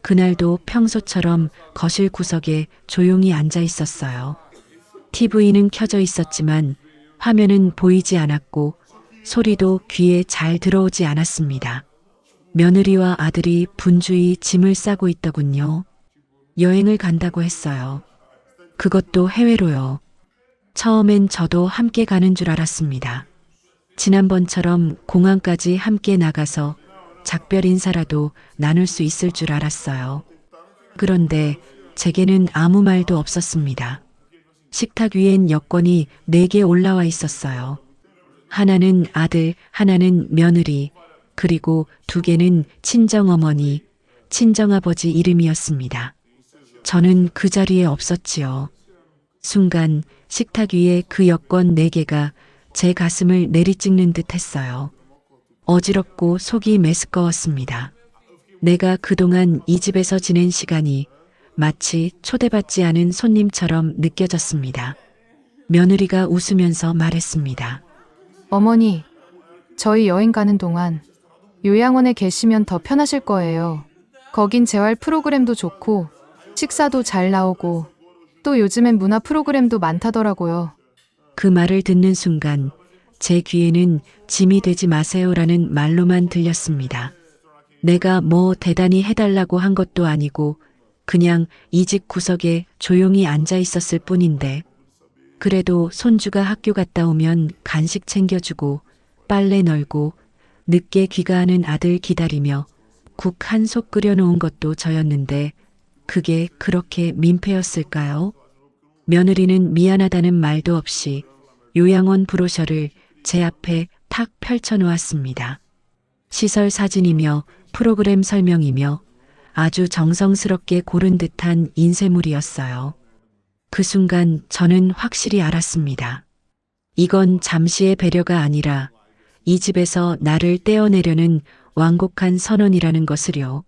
그날도 평소처럼 거실 구석에 조용히 앉아 있었어요. TV는 켜져 있었지만 화면은 보이지 않았고 소리도 귀에 잘 들어오지 않았습니다. 며느리와 아들이 분주히 짐을 싸고 있더군요. 여행을 간다고 했어요. 그것도 해외로요. 처음엔 저도 함께 가는 줄 알았습니다. 지난번처럼 공항까지 함께 나가서 작별 인사라도 나눌 수 있을 줄 알았어요. 그런데 제게는 아무 말도 없었습니다. 식탁 위엔 여권이 4개 올라와 있었어요. 하나는 아들, 하나는 며느리, 그리고 2개는 친정어머니, 친정아버지 이름이었습니다. 저는 그 자리에 없었지요. 순간 식탁 위에 그 여권 4개가 제 가슴을 내리찍는 듯 했어요. 어지럽고 속이 메스꺼웠습니다. 내가 그동안 이 집에서 지낸 시간이 마치 초대받지 않은 손님처럼 느껴졌습니다. 며느리가 웃으면서 말했습니다. 어머니, 저희 여행 가는 동안 요양원에 계시면 더 편하실 거예요. 거긴 재활 프로그램도 좋고 식사도 잘 나오고 또 요즘엔 문화 프로그램도 많다더라고요. 그 말을 듣는 순간 제 귀에는 짐이 되지 마세요라는 말로만 들렸습니다. 내가 뭐 대단히 해달라고 한 것도 아니고 그냥 이 집 구석에 조용히 앉아 있었을 뿐인데 그래도 손주가 학교 갔다 오면 간식 챙겨주고 빨래 널고 늦게 귀가하는 아들 기다리며 국 한 솥 끓여놓은 것도 저였는데 그게 그렇게 민폐였을까요? 며느리는 미안하다는 말도 없이 요양원 브로셔를 제 앞에 탁 펼쳐놓았습니다. 시설 사진이며 프로그램 설명이며 아주 정성스럽게 고른 듯한 인쇄물이었어요. 그 순간 저는 확실히 알았습니다. 이건 잠시의 배려가 아니라 이 집에서 나를 떼어내려는 완곡한 선언이라는 것을요.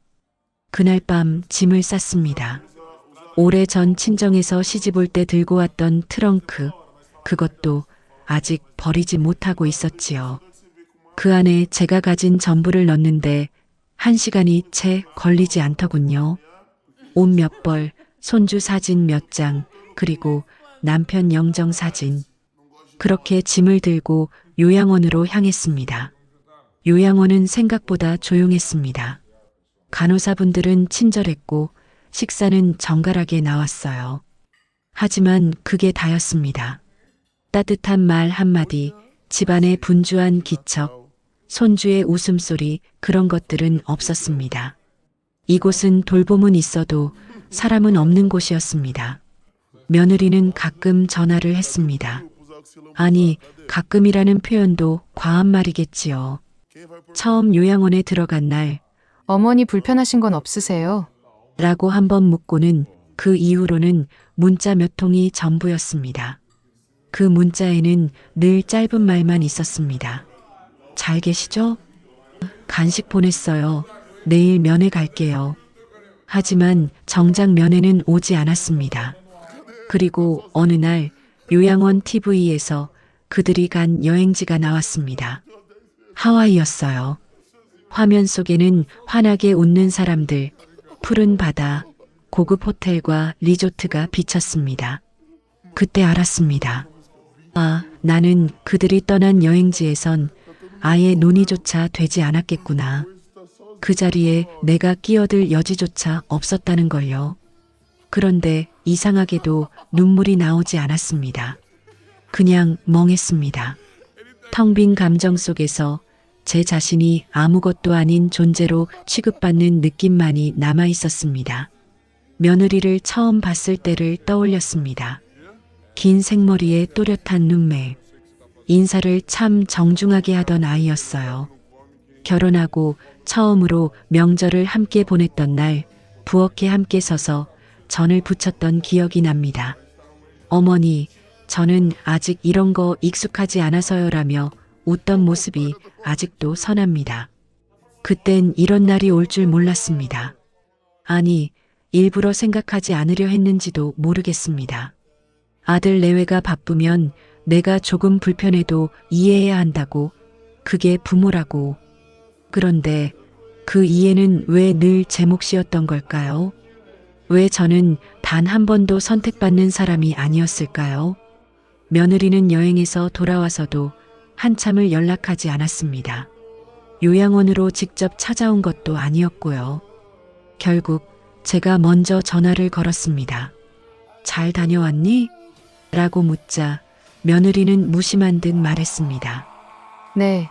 그날 밤 짐을 쌌습니다. 오래전 친정에서 시집 올 때 들고 왔던 트렁크, 그것도 아직 버리지 못하고 있었지요. 그 안에 제가 가진 전부를 넣는데 1시간이 채 걸리지 않더군요. 옷 몇 벌, 손주 사진 몇 장, 그리고 남편 영정 사진. 그렇게 짐을 들고 요양원으로 향했습니다. 요양원은 생각보다 조용했습니다. 간호사분들은 친절했고 식사는 정갈하게 나왔어요. 하지만 그게 다였습니다. 따뜻한 말 한마디, 집안의 분주한 기척, 손주의 웃음소리, 그런 것들은 없었습니다. 이곳은 돌봄은 있어도 사람은 없는 곳이었습니다. 며느리는 가끔 전화를 했습니다. 아니, 가끔이라는 표현도 과한 말이겠지요. 처음 요양원에 들어간 날, 어머니 불편하신 건 없으세요? 라고 한번 묻고는 그 이후로는 문자 몇 통이 전부였습니다. 그 문자에는 늘 짧은 말만 있었습니다. 잘 계시죠? 간식 보냈어요. 내일 면회 갈게요. 하지만 정작 면회는 오지 않았습니다. 그리고 어느 날 요양원 TV에서 그들이 간 여행지가 나왔습니다. 하와이였어요. 화면 속에는 환하게 웃는 사람들, 푸른 바다, 고급 호텔과 리조트가 비쳤습니다. 그때 알았습니다. 아, 나는 그들이 떠난 여행지에선 아예 논의조차 되지 않았겠구나. 그 자리에 내가 끼어들 여지조차 없었다는 걸요. 그런데 이상하게도 눈물이 나오지 않았습니다. 그냥 멍했습니다. 텅 빈 감정 속에서 제 자신이 아무것도 아닌 존재로 취급받는 느낌만이 남아 있었습니다. 며느리를 처음 봤을 때를 떠올렸습니다. 긴 생머리에 또렷한 눈매. 인사를 참 정중하게 하던 아이였어요. 결혼하고 처음으로 명절을 함께 보냈던 날 부엌에 함께 서서 전을 부쳤던 기억이 납니다. 어머니, 저는 아직 이런 거 익숙하지 않아서요라며 웃던 모습이 아직도 선합니다. 그땐 이런 날이 올 줄 몰랐습니다. 아니, 일부러 생각하지 않으려 했는지도 모르겠습니다. 아들 내외가 바쁘면 내가 조금 불편해도 이해해야 한다고, 그게 부모라고. 그런데 그 이해는 왜 늘 제 몫이었던 걸까요? 왜 저는 단 한 번도 선택받는 사람이 아니었을까요? 며느리는 여행에서 돌아와서도 한참을 연락하지 않았습니다. 요양원으로 직접 찾아온 것도 아니었고요. 결국 제가 먼저 전화를 걸었습니다. 잘 다녀왔니? 라고 묻자 며느리는 무심한 듯 말했습니다. 네.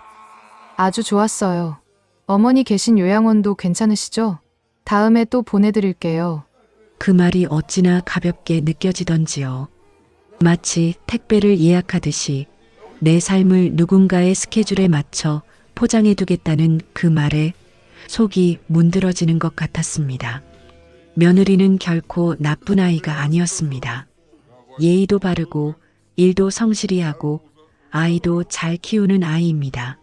아주 좋았어요. 어머니 계신 요양원도 괜찮으시죠? 다음에 또 보내드릴게요. 그 말이 어찌나 가볍게 느껴지던지요. 마치 택배를 예약하듯이 내 삶을 누군가의 스케줄에 맞춰 포장해두겠다는 그 말에 속이 문드러지는 것 같았습니다. 며느리는 결코 나쁜 아이가 아니었습니다. 예의도 바르고 일도 성실히 하고 아이도 잘 키우는 아이입니다.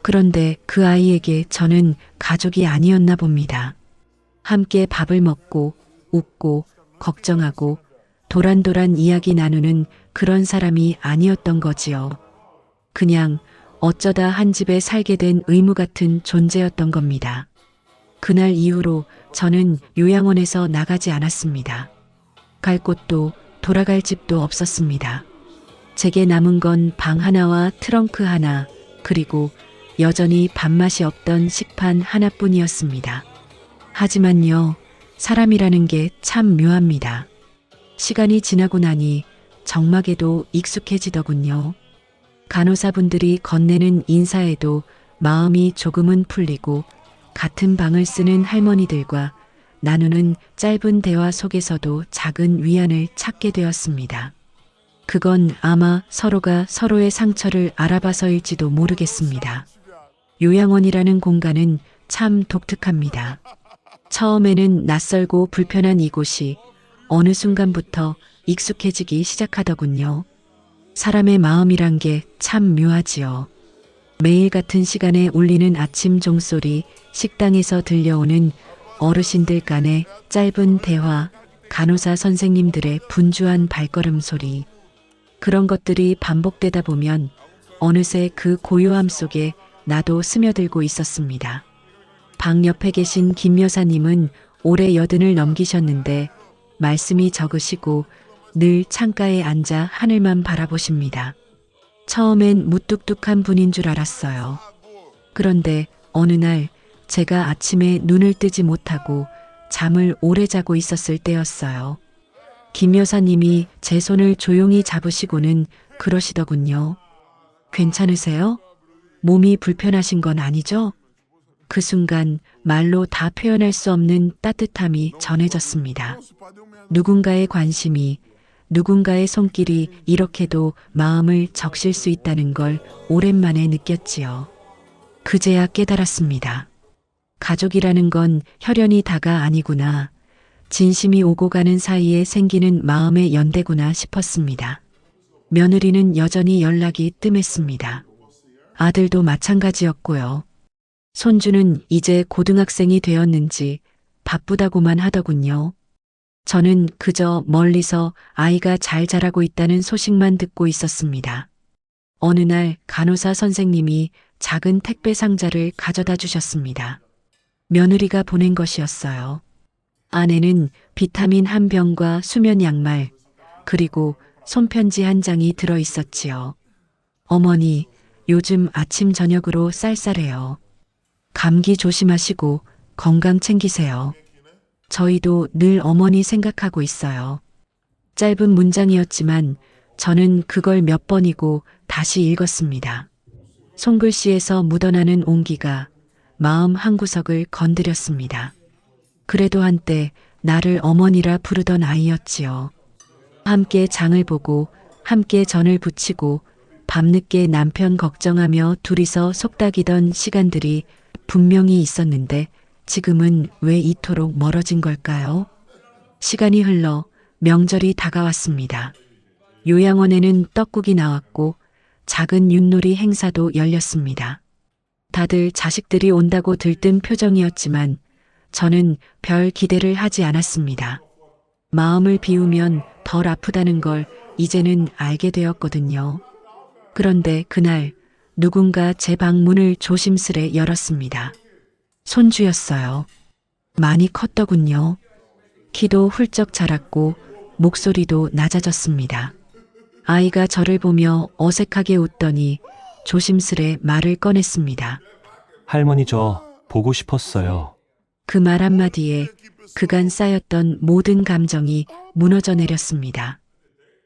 그런데 그 아이에게 저는 가족이 아니었나 봅니다. 함께 밥을 먹고 웃고 걱정하고 도란도란 이야기 나누는 그런 사람이 아니었던 거지요. 그냥 어쩌다 한 집에 살게 된 의무 같은 존재였던 겁니다. 그날 이후로 저는 요양원에서 나가지 않았습니다. 갈 곳도 돌아갈 집도 없었습니다. 제게 남은 건 방 하나와 트렁크 하나, 그리고 여전히 밥맛이 없던 식판 하나뿐이었습니다. 하지만요, 사람이라는 게 참 묘합니다. 시간이 지나고 나니 정막에도 익숙해지더군요. 간호사분들이 건네는 인사에도 마음이 조금은 풀리고 같은 방을 쓰는 할머니들과 나누는 짧은 대화 속에서도 작은 위안을 찾게 되었습니다. 그건 아마 서로가 서로의 상처를 알아봐서일지도 모르겠습니다. 요양원이라는 공간은 참 독특합니다. 처음에는 낯설고 불편한 이곳이 어느 순간부터 익숙해지기 시작하더군요. 사람의 마음이란 게 참 묘하지요. 매일 같은 시간에 울리는 아침 종소리, 식당에서 들려오는 어르신들 간의 짧은 대화, 간호사 선생님들의 분주한 발걸음 소리. 그런 것들이 반복되다 보면 어느새 그 고요함 속에 나도 스며들고 있었습니다. 방 옆에 계신 김 여사님은 올해 80을 넘기셨는데 말씀이 적으시고 늘 창가에 앉아 하늘만 바라보십니다. 처음엔 무뚝뚝한 분인 줄 알았어요. 그런데 어느 날 제가 아침에 눈을 뜨지 못하고 잠을 오래 자고 있었을 때였어요. 김 여사님이 제 손을 조용히 잡으시고는 그러시더군요. 괜찮으세요? 몸이 불편하신 건 아니죠? 그 순간 말로 다 표현할 수 없는 따뜻함이 전해졌습니다. 누군가의 관심이, 누군가의 손길이 이렇게도 마음을 적실 수 있다는 걸 오랜만에 느꼈지요. 그제야 깨달았습니다. 가족이라는 건 혈연이 다가 아니구나. 진심이 오고 가는 사이에 생기는 마음의 연대구나 싶었습니다. 며느리는 여전히 연락이 뜸했습니다. 아들도 마찬가지였고요. 손주는 이제 고등학생이 되었는지 바쁘다고만 하더군요. 저는 그저 멀리서 아이가 잘 자라고 있다는 소식만 듣고 있었습니다. 어느 날 간호사 선생님이 작은 택배 상자를 가져다 주셨습니다. 며느리가 보낸 것이었어요. 안에는 비타민 한 병과 수면 양말, 그리고 손편지 한 장이 들어 있었지요. 어머니, 요즘 아침 저녁으로 쌀쌀해요. 감기 조심하시고 건강 챙기세요. 저희도 늘 어머니 생각하고 있어요. 짧은 문장이었지만 저는 그걸 몇 번이고 다시 읽었습니다. 손글씨에서 묻어나는 온기가 마음 한구석을 건드렸습니다. 그래도 한때 나를 어머니라 부르던 아이였지요. 함께 장을 보고 함께 전을 부치고 밤늦게 남편 걱정하며 둘이서 속닥이던 시간들이 분명히 있었는데 지금은 왜 이토록 멀어진 걸까요? 시간이 흘러 명절이 다가왔습니다. 요양원에는 떡국이 나왔고 작은 윷놀이 행사도 열렸습니다. 다들 자식들이 온다고 들뜬 표정이었지만 저는 별 기대를 하지 않았습니다. 마음을 비우면 덜 아프다는 걸 이제는 알게 되었거든요. 그런데 그날 누군가 제 방문을 조심스레 열었습니다. 손주였어요. 많이 컸더군요. 키도 훌쩍 자랐고 목소리도 낮아졌습니다. 아이가 저를 보며 어색하게 웃더니 조심스레 말을 꺼냈습니다. 할머니 저 보고 싶었어요. 그 말 한마디에 그간 쌓였던 모든 감정이 무너져 내렸습니다.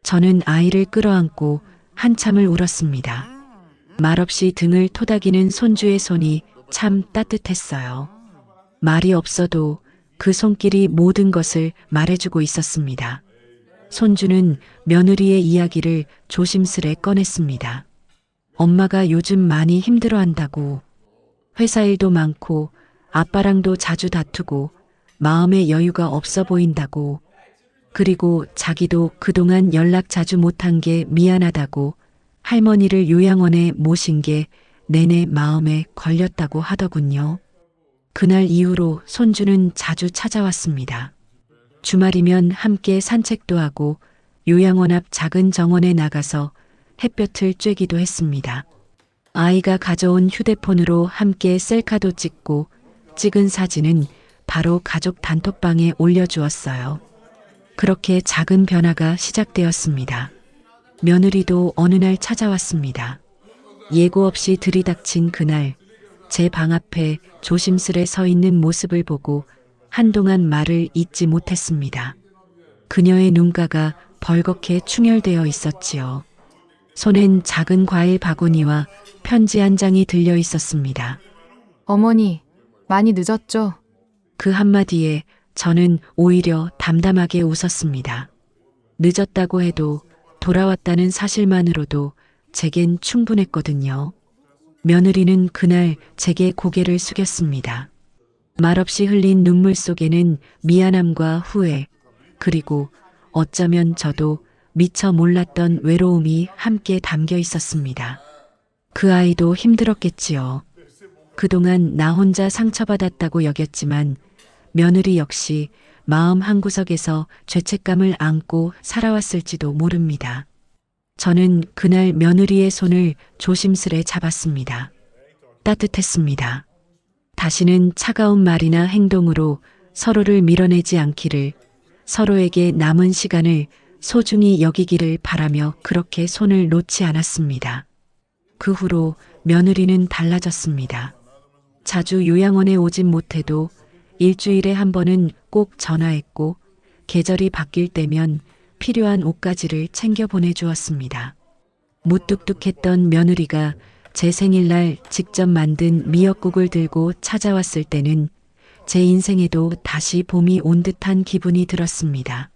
저는 아이를 끌어안고 한참을 울었습니다. 말없이 등을 토닥이는 손주의 손이 참 따뜻했어요. 말이 없어도 그 손길이 모든 것을 말해주고 있었습니다. 손주는 며느리의 이야기를 조심스레 꺼냈습니다. 엄마가 요즘 많이 힘들어한다고. 회사 일도 많고 아빠랑도 자주 다투고 마음의 여유가 없어 보인다고. 그리고 자기도 그동안 연락 자주 못한 게 미안하다고 할머니를 요양원에 모신 게 내내 마음에 걸렸다고 하더군요. 그날 이후로 손주는 자주 찾아왔습니다. 주말이면 함께 산책도 하고 요양원 앞 작은 정원에 나가서 햇볕을 쬐기도 했습니다. 아이가 가져온 휴대폰으로 함께 셀카도 찍고 찍은 사진은 바로 가족 단톡방에 올려주었어요. 그렇게 작은 변화가 시작되었습니다. 며느리도 어느 날 찾아왔습니다. 예고 없이 들이닥친 그날 제 방 앞에 조심스레 서 있는 모습을 보고 한동안 말을 잇지 못했습니다. 그녀의 눈가가 벌겋게 충혈되어 있었지요. 손엔 작은 과일 바구니와 편지 한 장이 들려 있었습니다. 어머니, 많이 늦었죠? 그 한마디에 저는 오히려 담담하게 웃었습니다. 늦었다고 해도 돌아왔다는 사실만으로도 제겐 충분했거든요. 며느리는 그날 제게 고개를 숙였습니다. 말없이 흘린 눈물 속에는 미안함과 후회, 그리고 어쩌면 저도 미처 몰랐던 외로움이 함께 담겨 있었습니다. 그 아이도 힘들었겠지요. 그동안 나 혼자 상처받았다고 여겼지만 며느리 역시 마음 한구석에서 죄책감을 안고 살아왔을지도 모릅니다. 저는 그날 며느리의 손을 조심스레 잡았습니다. 따뜻했습니다. 다시는 차가운 말이나 행동으로 서로를 밀어내지 않기를, 서로에게 남은 시간을 소중히 여기기를 바라며 그렇게 손을 놓지 않았습니다. 그 후로 며느리는 달라졌습니다. 자주 요양원에 오진 못해도 일주일에 한 번은 꼭 전화했고 계절이 바뀔 때면 필요한 옷가지를 챙겨 보내주었습니다. 무뚝뚝했던 며느리가 제 생일날 직접 만든 미역국을 들고 찾아왔을 때는 제 인생에도 다시 봄이 온 듯한 기분이 들었습니다.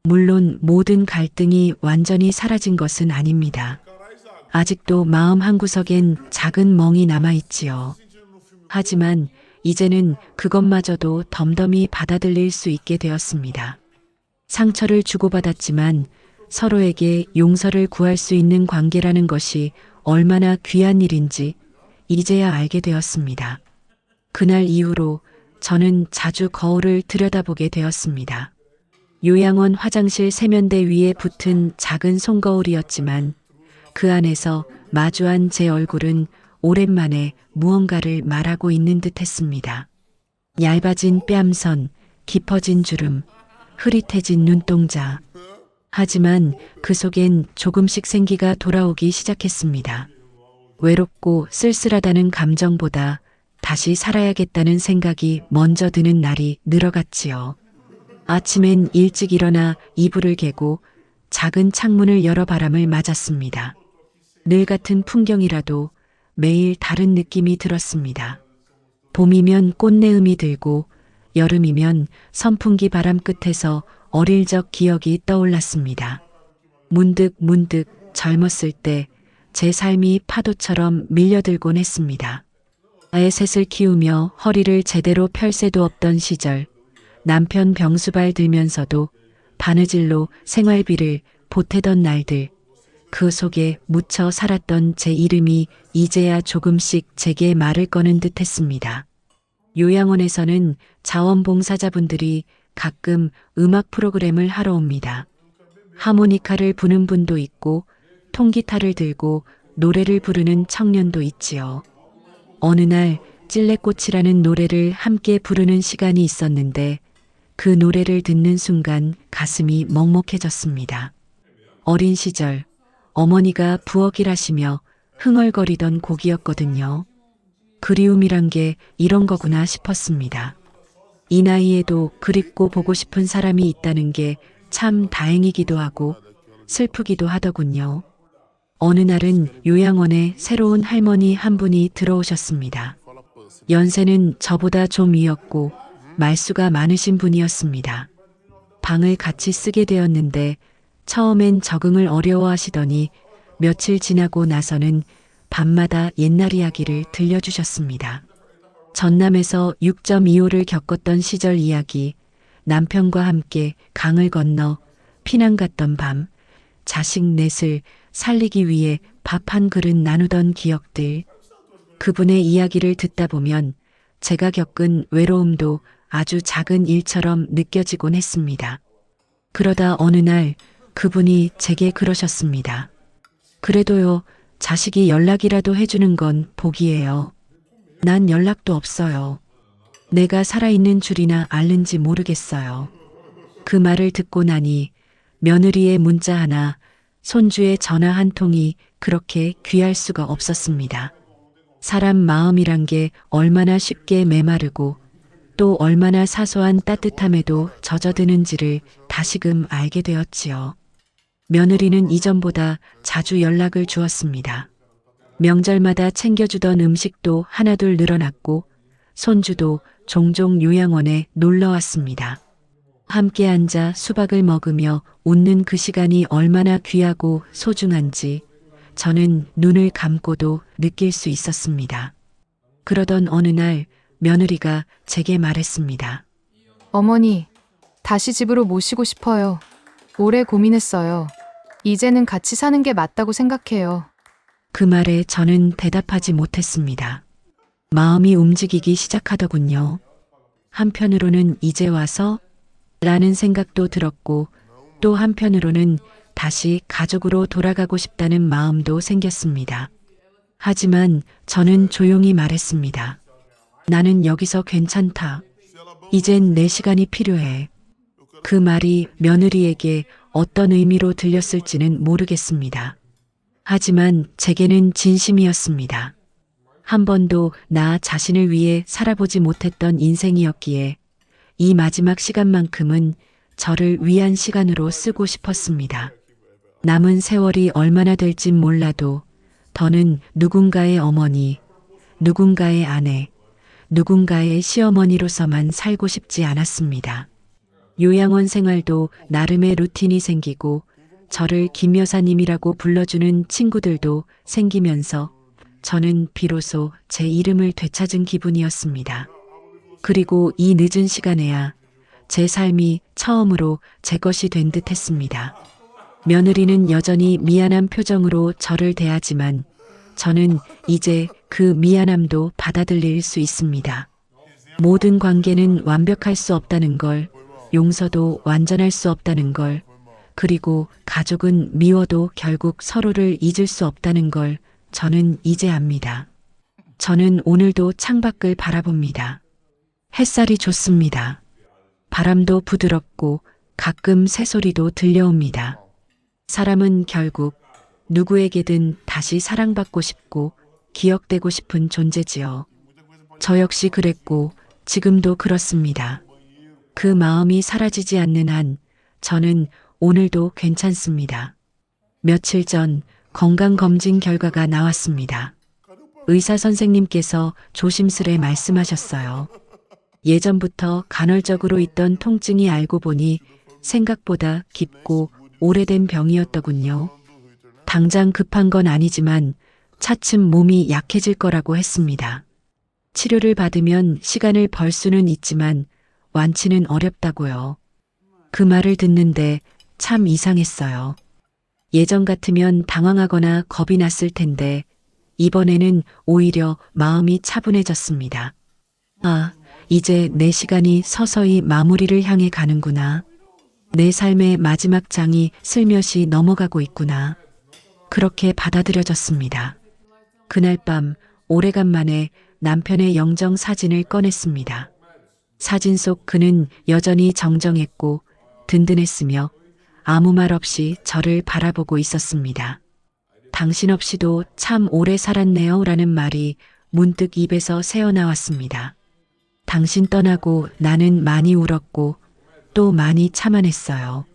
물론 모든 갈등이 완전히 사라진 것은 아닙니다. 아직도 마음 한구석엔 작은 멍이 남아있지요. 하지만 이제는 그것마저도 덤덤히 받아들일 수 있게 되었습니다. 상처를 주고받았지만 서로에게 용서를 구할 수 있는 관계라는 것이 얼마나 귀한 일인지 이제야 알게 되었습니다. 그날 이후로 저는 자주 거울을 들여다보게 되었습니다. 요양원 화장실 세면대 위에 붙은 작은 손거울이었지만 그 안에서 마주한 제 얼굴은 오랜만에 무언가를 말하고 있는 듯 했습니다. 얇아진 뺨선, 깊어진 주름, 흐릿해진 눈동자. 하지만 그 속엔 조금씩 생기가 돌아오기 시작했습니다. 외롭고 쓸쓸하다는 감정보다 다시 살아야겠다는 생각이 먼저 드는 날이 늘어갔지요. 아침엔 일찍 일어나 이불을 개고 작은 창문을 열어 바람을 맞았습니다. 늘 같은 풍경이라도 매일 다른 느낌이 들었습니다. 봄이면 꽃내음이 들고 여름이면 선풍기 바람 끝에서 어릴 적 기억이 떠올랐습니다. 문득 젊었을 때 제 삶이 파도처럼 밀려들곤 했습니다. 아이 셋을 키우며 허리를 제대로 펼 새도 없던 시절, 남편 병수발 들면서도 바느질로 생활비를 보태던 날들, 그 속에 묻혀 살았던 제 이름이 이제야 조금씩 제게 말을 꺼는 듯 했습니다. 요양원에서는 자원봉사자분들이 가끔 음악 프로그램을 하러 옵니다. 하모니카를 부는 분도 있고 통기타를 들고 노래를 부르는 청년도 있지요. 어느 날 찔레꽃이라는 노래를 함께 부르는 시간이 있었는데 그 노래를 듣는 순간 가슴이 먹먹해졌습니다. 어린 시절 어머니가 부엌일하시며 흥얼거리던 곡이었거든요. 그리움이란 게 이런 거구나 싶었습니다. 이 나이에도 그립고 보고 싶은 사람이 있다는 게 참 다행이기도 하고 슬프기도 하더군요. 어느 날은 요양원에 새로운 할머니 한 분이 들어오셨습니다. 연세는 저보다 좀 위였고 말수가 많으신 분이었습니다. 방을 같이 쓰게 되었는데 처음엔 적응을 어려워하시더니 며칠 지나고 나서는 밤마다 옛날 이야기를 들려주셨습니다. 전남에서 6.25를 겪었던 시절 이야기, 남편과 함께 강을 건너 피난 갔던 밤, 자식 넷을 살리기 위해 밥 한 그릇 나누던 기억들. 그분의 이야기를 듣다 보면 제가 겪은 외로움도 아주 작은 일처럼 느껴지곤 했습니다. 그러다 어느 날 그분이 제게 그러셨습니다. 그래도요, 자식이 연락이라도 해주는 건 복이에요. 난 연락도 없어요. 내가 살아있는 줄이나 앓는지 모르겠어요. 그 말을 듣고 나니 며느리의 문자 하나, 손주의 전화 한 통이 그렇게 귀할 수가 없었습니다. 사람 마음이란 게 얼마나 쉽게 메마르고 또 얼마나 사소한 따뜻함에도 젖어드는지를 다시금 알게 되었지요. 며느리는 이전보다 자주 연락을 주었습니다. 명절마다 챙겨주던 음식도 하나둘 늘어났고 손주도 종종 요양원에 놀러 왔습니다. 함께 앉아 수박을 먹으며 웃는 그 시간이 얼마나 귀하고 소중한지 저는 눈을 감고도 느낄 수 있었습니다. 그러던 어느 날 며느리가 제게 말했습니다. 어머니, 다시 집으로 모시고 싶어요. 오래 고민했어요. 이제는 같이 사는 게 맞다고 생각해요. 그 말에 저는 대답하지 못했습니다. 마음이 움직이기 시작하더군요. 한편으로는 이제 와서? 라는 생각도 들었고 또 한편으로는 다시 가족으로 돌아가고 싶다는 마음도 생겼습니다. 하지만 저는 조용히 말했습니다. 나는 여기서 괜찮다. 이젠 내 시간이 필요해. 그 말이 며느리에게 어떤 의미로 들렸을지는 모르겠습니다. 하지만 제게는 진심이었습니다. 한 번도 나 자신을 위해 살아보지 못했던 인생이었기에 이 마지막 시간만큼은 저를 위한 시간으로 쓰고 싶었습니다. 남은 세월이 얼마나 될진 몰라도 더는 누군가의 어머니, 누군가의 아내, 누군가의 시어머니로서만 살고 싶지 않았습니다. 요양원 생활도 나름의 루틴이 생기고 저를 김 여사님이라고 불러주는 친구들도 생기면서 저는 비로소 제 이름을 되찾은 기분이었습니다. 그리고 이 늦은 시간에야 제 삶이 처음으로 제 것이 된 듯 했습니다. 며느리는 여전히 미안한 표정으로 저를 대하지만 저는 이제 그 미안함도 받아들일 수 있습니다. 모든 관계는 완벽할 수 없다는 걸, 용서도 완전할 수 없다는 걸, 그리고 가족은 미워도 결국 서로를 잊을 수 없다는 걸 저는 이제 압니다. 저는 오늘도 창밖을 바라봅니다. 햇살이 좋습니다. 바람도 부드럽고 가끔 새소리도 들려옵니다. 사람은 결국 누구에게든 다시 사랑받고 싶고 기억되고 싶은 존재지요. 저 역시 그랬고 지금도 그렇습니다. 그 마음이 사라지지 않는 한 저는 오늘도 괜찮습니다. 며칠 전 건강검진 결과가 나왔습니다. 의사 선생님께서 조심스레 말씀하셨어요. 예전부터 간헐적으로 있던 통증이 알고 보니 생각보다 깊고 오래된 병이었더군요. 당장 급한 건 아니지만 차츰 몸이 약해질 거라고 했습니다. 치료를 받으면 시간을 벌 수는 있지만 완치는 어렵다고요. 그 말을 듣는데 참 이상했어요. 예전 같으면 당황하거나 겁이 났을 텐데 이번에는 오히려 마음이 차분해졌습니다. 아, 이제 내 시간이 서서히 마무리를 향해 가는구나. 내 삶의 마지막 장이 슬며시 넘어가고 있구나. 그렇게 받아들여졌습니다. 그날 밤 오래간만에 남편의 영정 사진을 꺼냈습니다. 사진 속 그는 여전히 정정했고 든든했으며 아무 말 없이 저를 바라보고 있었습니다. 당신 없이도 참 오래 살았네요 라는 말이 문득 입에서 새어나왔습니다. 당신 떠나고 나는 많이 울었고 또 많이 참아냈어요.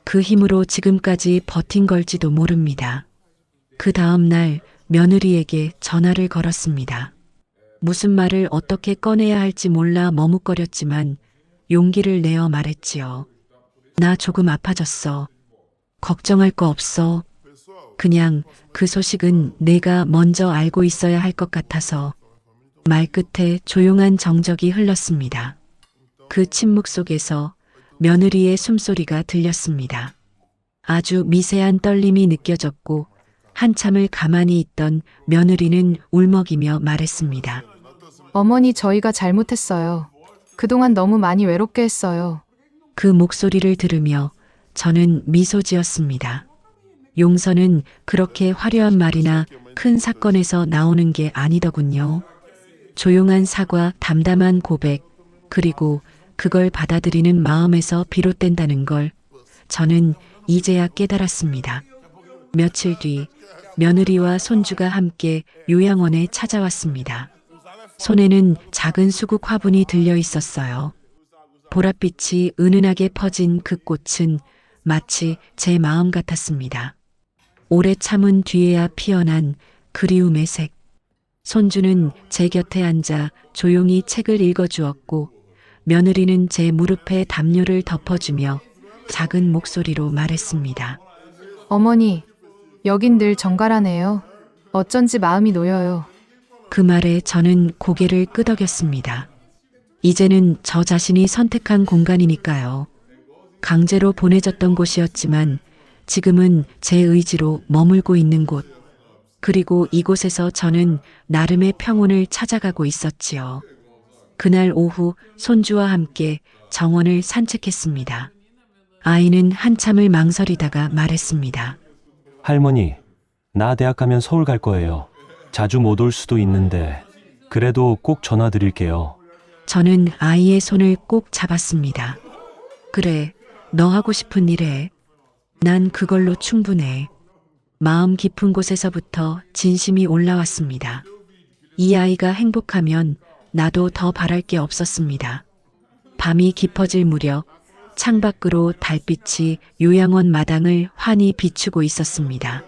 그 힘으로 지금까지 버틴 걸지도 모릅니다. 그 다음 날 며느리에게 전화를 걸었습니다. 무슨 말을 어떻게 꺼내야 할지 몰라 머뭇거렸지만 용기를 내어 말했지요. 나 조금 아파졌어. 걱정할 거 없어. 그냥 그 소식은 내가 먼저 알고 있어야 할 것 같아서. 말 끝에 조용한 정적이 흘렀습니다. 그 침묵 속에서 며느리의 숨소리가 들렸습니다. 아주 미세한 떨림이 느껴졌고 한참을 가만히 있던 며느리는 울먹이며 말했습니다. 어머니, 저희가 잘못했어요. 그동안 너무 많이 외롭게 했어요. 그 목소리를 들으며 저는 미소 지었습니다. 용서는 그렇게 화려한 말이나 큰 사건에서 나오는 게 아니더군요. 조용한 사과, 담담한 고백, 그리고 그걸 받아들이는 마음에서 비롯된다는 걸 저는 이제야 깨달았습니다. 며칠 뒤 며느리와 손주가 함께 요양원에 찾아왔습니다. 손에는 작은 수국 화분이 들려 있었어요. 보랏빛이 은은하게 퍼진 그 꽃은 마치 제 마음 같았습니다. 오래 참은 뒤에야 피어난 그리움의 색. 손주는 제 곁에 앉아 조용히 책을 읽어주었고 며느리는 제 무릎에 담요를 덮어주며 작은 목소리로 말했습니다. 어머니, 여긴 늘 정갈하네요. 어쩐지 마음이 놓여요. 그 말에 저는 고개를 끄덕였습니다. 이제는 저 자신이 선택한 공간이니까요. 강제로 보내졌던 곳이었지만 지금은 제 의지로 머물고 있는 곳. 그리고 이곳에서 저는 나름의 평온을 찾아가고 있었지요. 그날 오후 손주와 함께 정원을 산책했습니다. 아이는 한참을 망설이다가 말했습니다. 할머니, 나 대학 가면 서울 갈 거예요. 자주 못 올 수도 있는데 그래도 꼭 전화 드릴게요. 저는 아이의 손을 꼭 잡았습니다. 그래, 너 하고 싶은 일 해. 난 그걸로 충분해. 마음 깊은 곳에서부터 진심이 올라왔습니다. 이 아이가 행복하면 나도 더 바랄 게 없었습니다. 밤이 깊어질 무렵 창밖으로 달빛이 요양원 마당을 환히 비추고 있었습니다.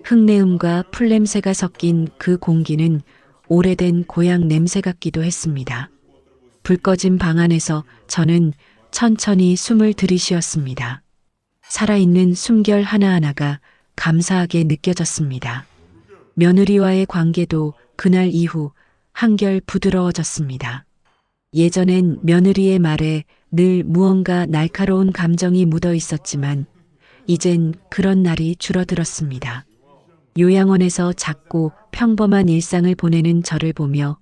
흙내음과 풀냄새가 섞인 그 공기는 오래된 고향 냄새 같기도 했습니다. 불 꺼진 방 안에서 저는 천천히 숨을 들이쉬었습니다. 살아있는 숨결 하나하나가 감사하게 느껴졌습니다. 며느리와의 관계도 그날 이후 한결 부드러워졌습니다. 예전엔 며느리의 말에 늘 무언가 날카로운 감정이 묻어 있었지만 이젠 그런 날이 줄어들었습니다. 요양원에서 작고 평범한 일상을 보내는 저를 보며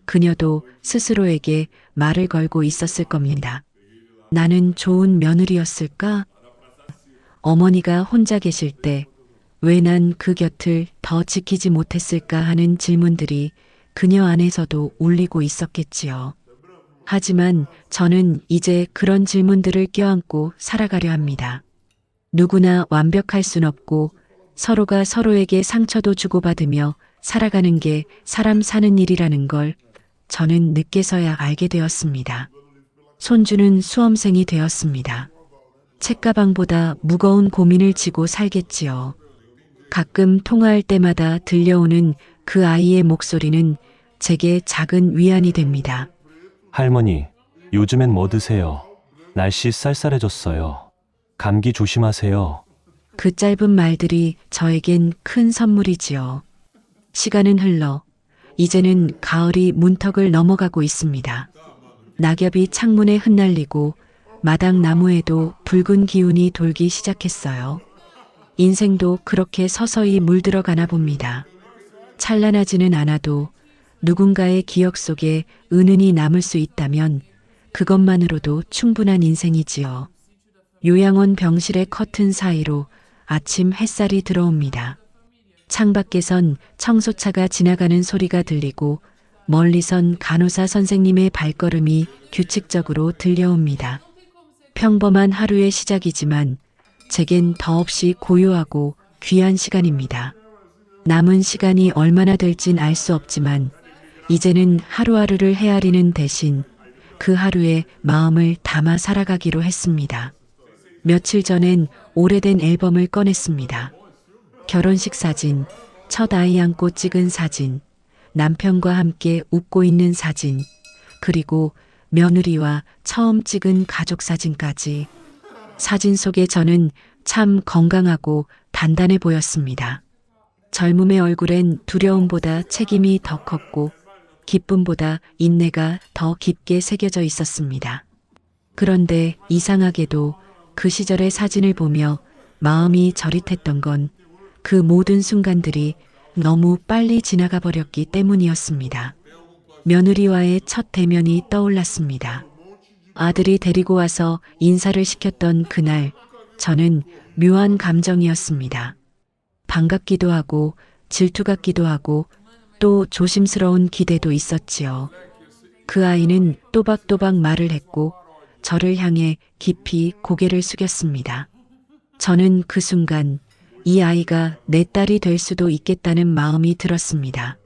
그녀도 스스로에게 말을 걸고 있었을 겁니다. 나는 좋은 며느리였을까? 어머니가 혼자 계실 때 왜 난 그 곁을 더 지키지 못했을까 하는 질문들이 그녀 안에서도 울리고 있었겠지요. 하지만 저는 이제 그런 질문들을 껴안고 살아가려 합니다. 누구나 완벽할 순 없고 서로가 서로에게 상처도 주고받으며 살아가는 게 사람 사는 일이라는 걸 저는 늦게서야 알게 되었습니다. 손주는 수험생이 되었습니다. 책가방보다 무거운 고민을 지고 살겠지요. 가끔 통화할 때마다 들려오는 그 아이의 목소리는 제게 작은 위안이 됩니다. 할머니, 요즘엔 뭐 드세요? 날씨 쌀쌀해졌어요. 감기 조심하세요. 그 짧은 말들이 저에겐 큰 선물이지요. 시간은 흘러 이제는 가을이 문턱을 넘어가고 있습니다. 낙엽이 창문에 흩날리고 마당 나무에도 붉은 기운이 돌기 시작했어요. 인생도 그렇게 서서히 물들어가나 봅니다. 찬란하지는 않아도 누군가의 기억 속에 은은히 남을 수 있다면 그것만으로도 충분한 인생이지요. 요양원 병실의 커튼 사이로 아침 햇살이 들어옵니다. 창밖에선 청소차가 지나가는 소리가 들리고 멀리선 간호사 선생님의 발걸음이 규칙적으로 들려옵니다. 평범한 하루의 시작이지만 제겐 더없이 고요하고 귀한 시간입니다. 남은 시간이 얼마나 될진 알 수 없지만 이제는 하루하루를 헤아리는 대신 그 하루에 마음을 담아 살아가기로 했습니다. 며칠 전엔 오래된 앨범을 꺼냈습니다. 결혼식 사진, 첫 아이 안고 찍은 사진, 남편과 함께 웃고 있는 사진, 그리고 며느리와 처음 찍은 가족 사진까지. 사진 속에 저는 참 건강하고 단단해 보였습니다. 젊음의 얼굴엔 두려움보다 책임이 더 컸고 기쁨보다 인내가 더 깊게 새겨져 있었습니다. 그런데 이상하게도 그 시절의 사진을 보며 마음이 저릿했던 건 그 모든 순간들이 너무 빨리 지나가 버렸기 때문이었습니다. 며느리와의 첫 대면이 떠올랐습니다. 아들이 데리고 와서 인사를 시켰던 그날, 저는 묘한 감정이었습니다. 반갑기도 하고 질투 같기도 하고 또 조심스러운 기대도 있었지요. 그 아이는 또박또박 말을 했고 저를 향해 깊이 고개를 숙였습니다. 저는 그 순간 이 아이가 내 딸이 될 수도 있겠다는 마음이 들었습니다.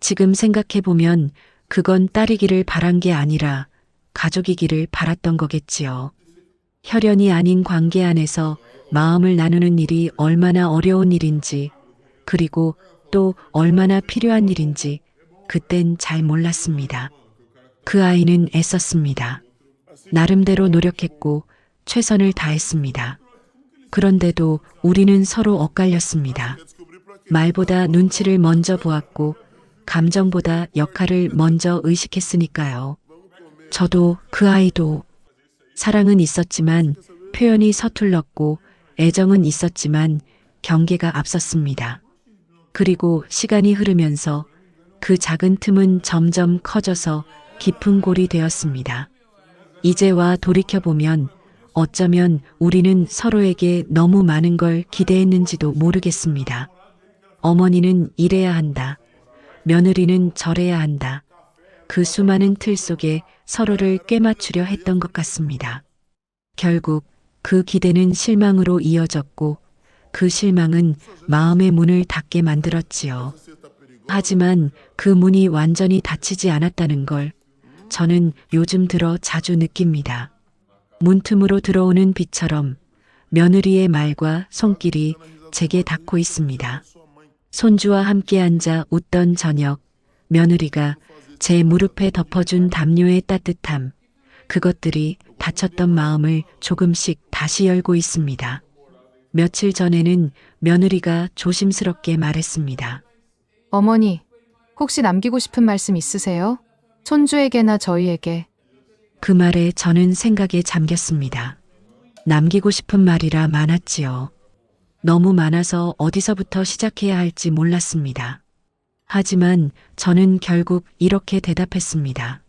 지금 생각해보면 그건 딸이기를 바란 게 아니라 가족이기를 바랐던 거겠지요. 혈연이 아닌 관계 안에서 마음을 나누는 일이 얼마나 어려운 일인지, 그리고 또 얼마나 필요한 일인지 그땐 잘 몰랐습니다. 그 아이는 애썼습니다. 나름대로 노력했고 최선을 다했습니다. 그런데도 우리는 서로 엇갈렸습니다. 말보다 눈치를 먼저 보았고 감정보다 역할을 먼저 의식했으니까요. 저도 그 아이도. 사랑은 있었지만 표현이 서툴렀고 애정은 있었지만 경계가 앞섰습니다. 그리고 시간이 흐르면서 그 작은 틈은 점점 커져서 깊은 골이 되었습니다. 이제와 돌이켜보면 어쩌면 우리는 서로에게 너무 많은 걸 기대했는지도 모르겠습니다. 어머니는 이래야 한다. 며느리는 저래야 한다. 그 수많은 틀 속에 서로를 꿰맞추려 했던 것 같습니다. 결국 그 기대는 실망으로 이어졌고 그 실망은 마음의 문을 닫게 만들었지요. 하지만 그 문이 완전히 닫히지 않았다는 걸 저는 요즘 들어 자주 느낍니다. 문틈으로 들어오는 빛처럼 며느리의 말과 손길이 제게 닿고 있습니다. 손주와 함께 앉아 웃던 저녁, 며느리가 제 무릎에 덮어준 담요의 따뜻함, 그것들이 닫혔던 마음을 조금씩 다시 열고 있습니다. 며칠 전에는 며느리가 조심스럽게 말했습니다. 어머니, 혹시 남기고 싶은 말씀 있으세요? 손주에게나 저희에게. 그 말에 저는 생각에 잠겼습니다. 남기고 싶은 말이라 많았지요. 너무 많아서 어디서부터 시작해야 할지 몰랐습니다. 하지만 저는 결국 이렇게 대답했습니다.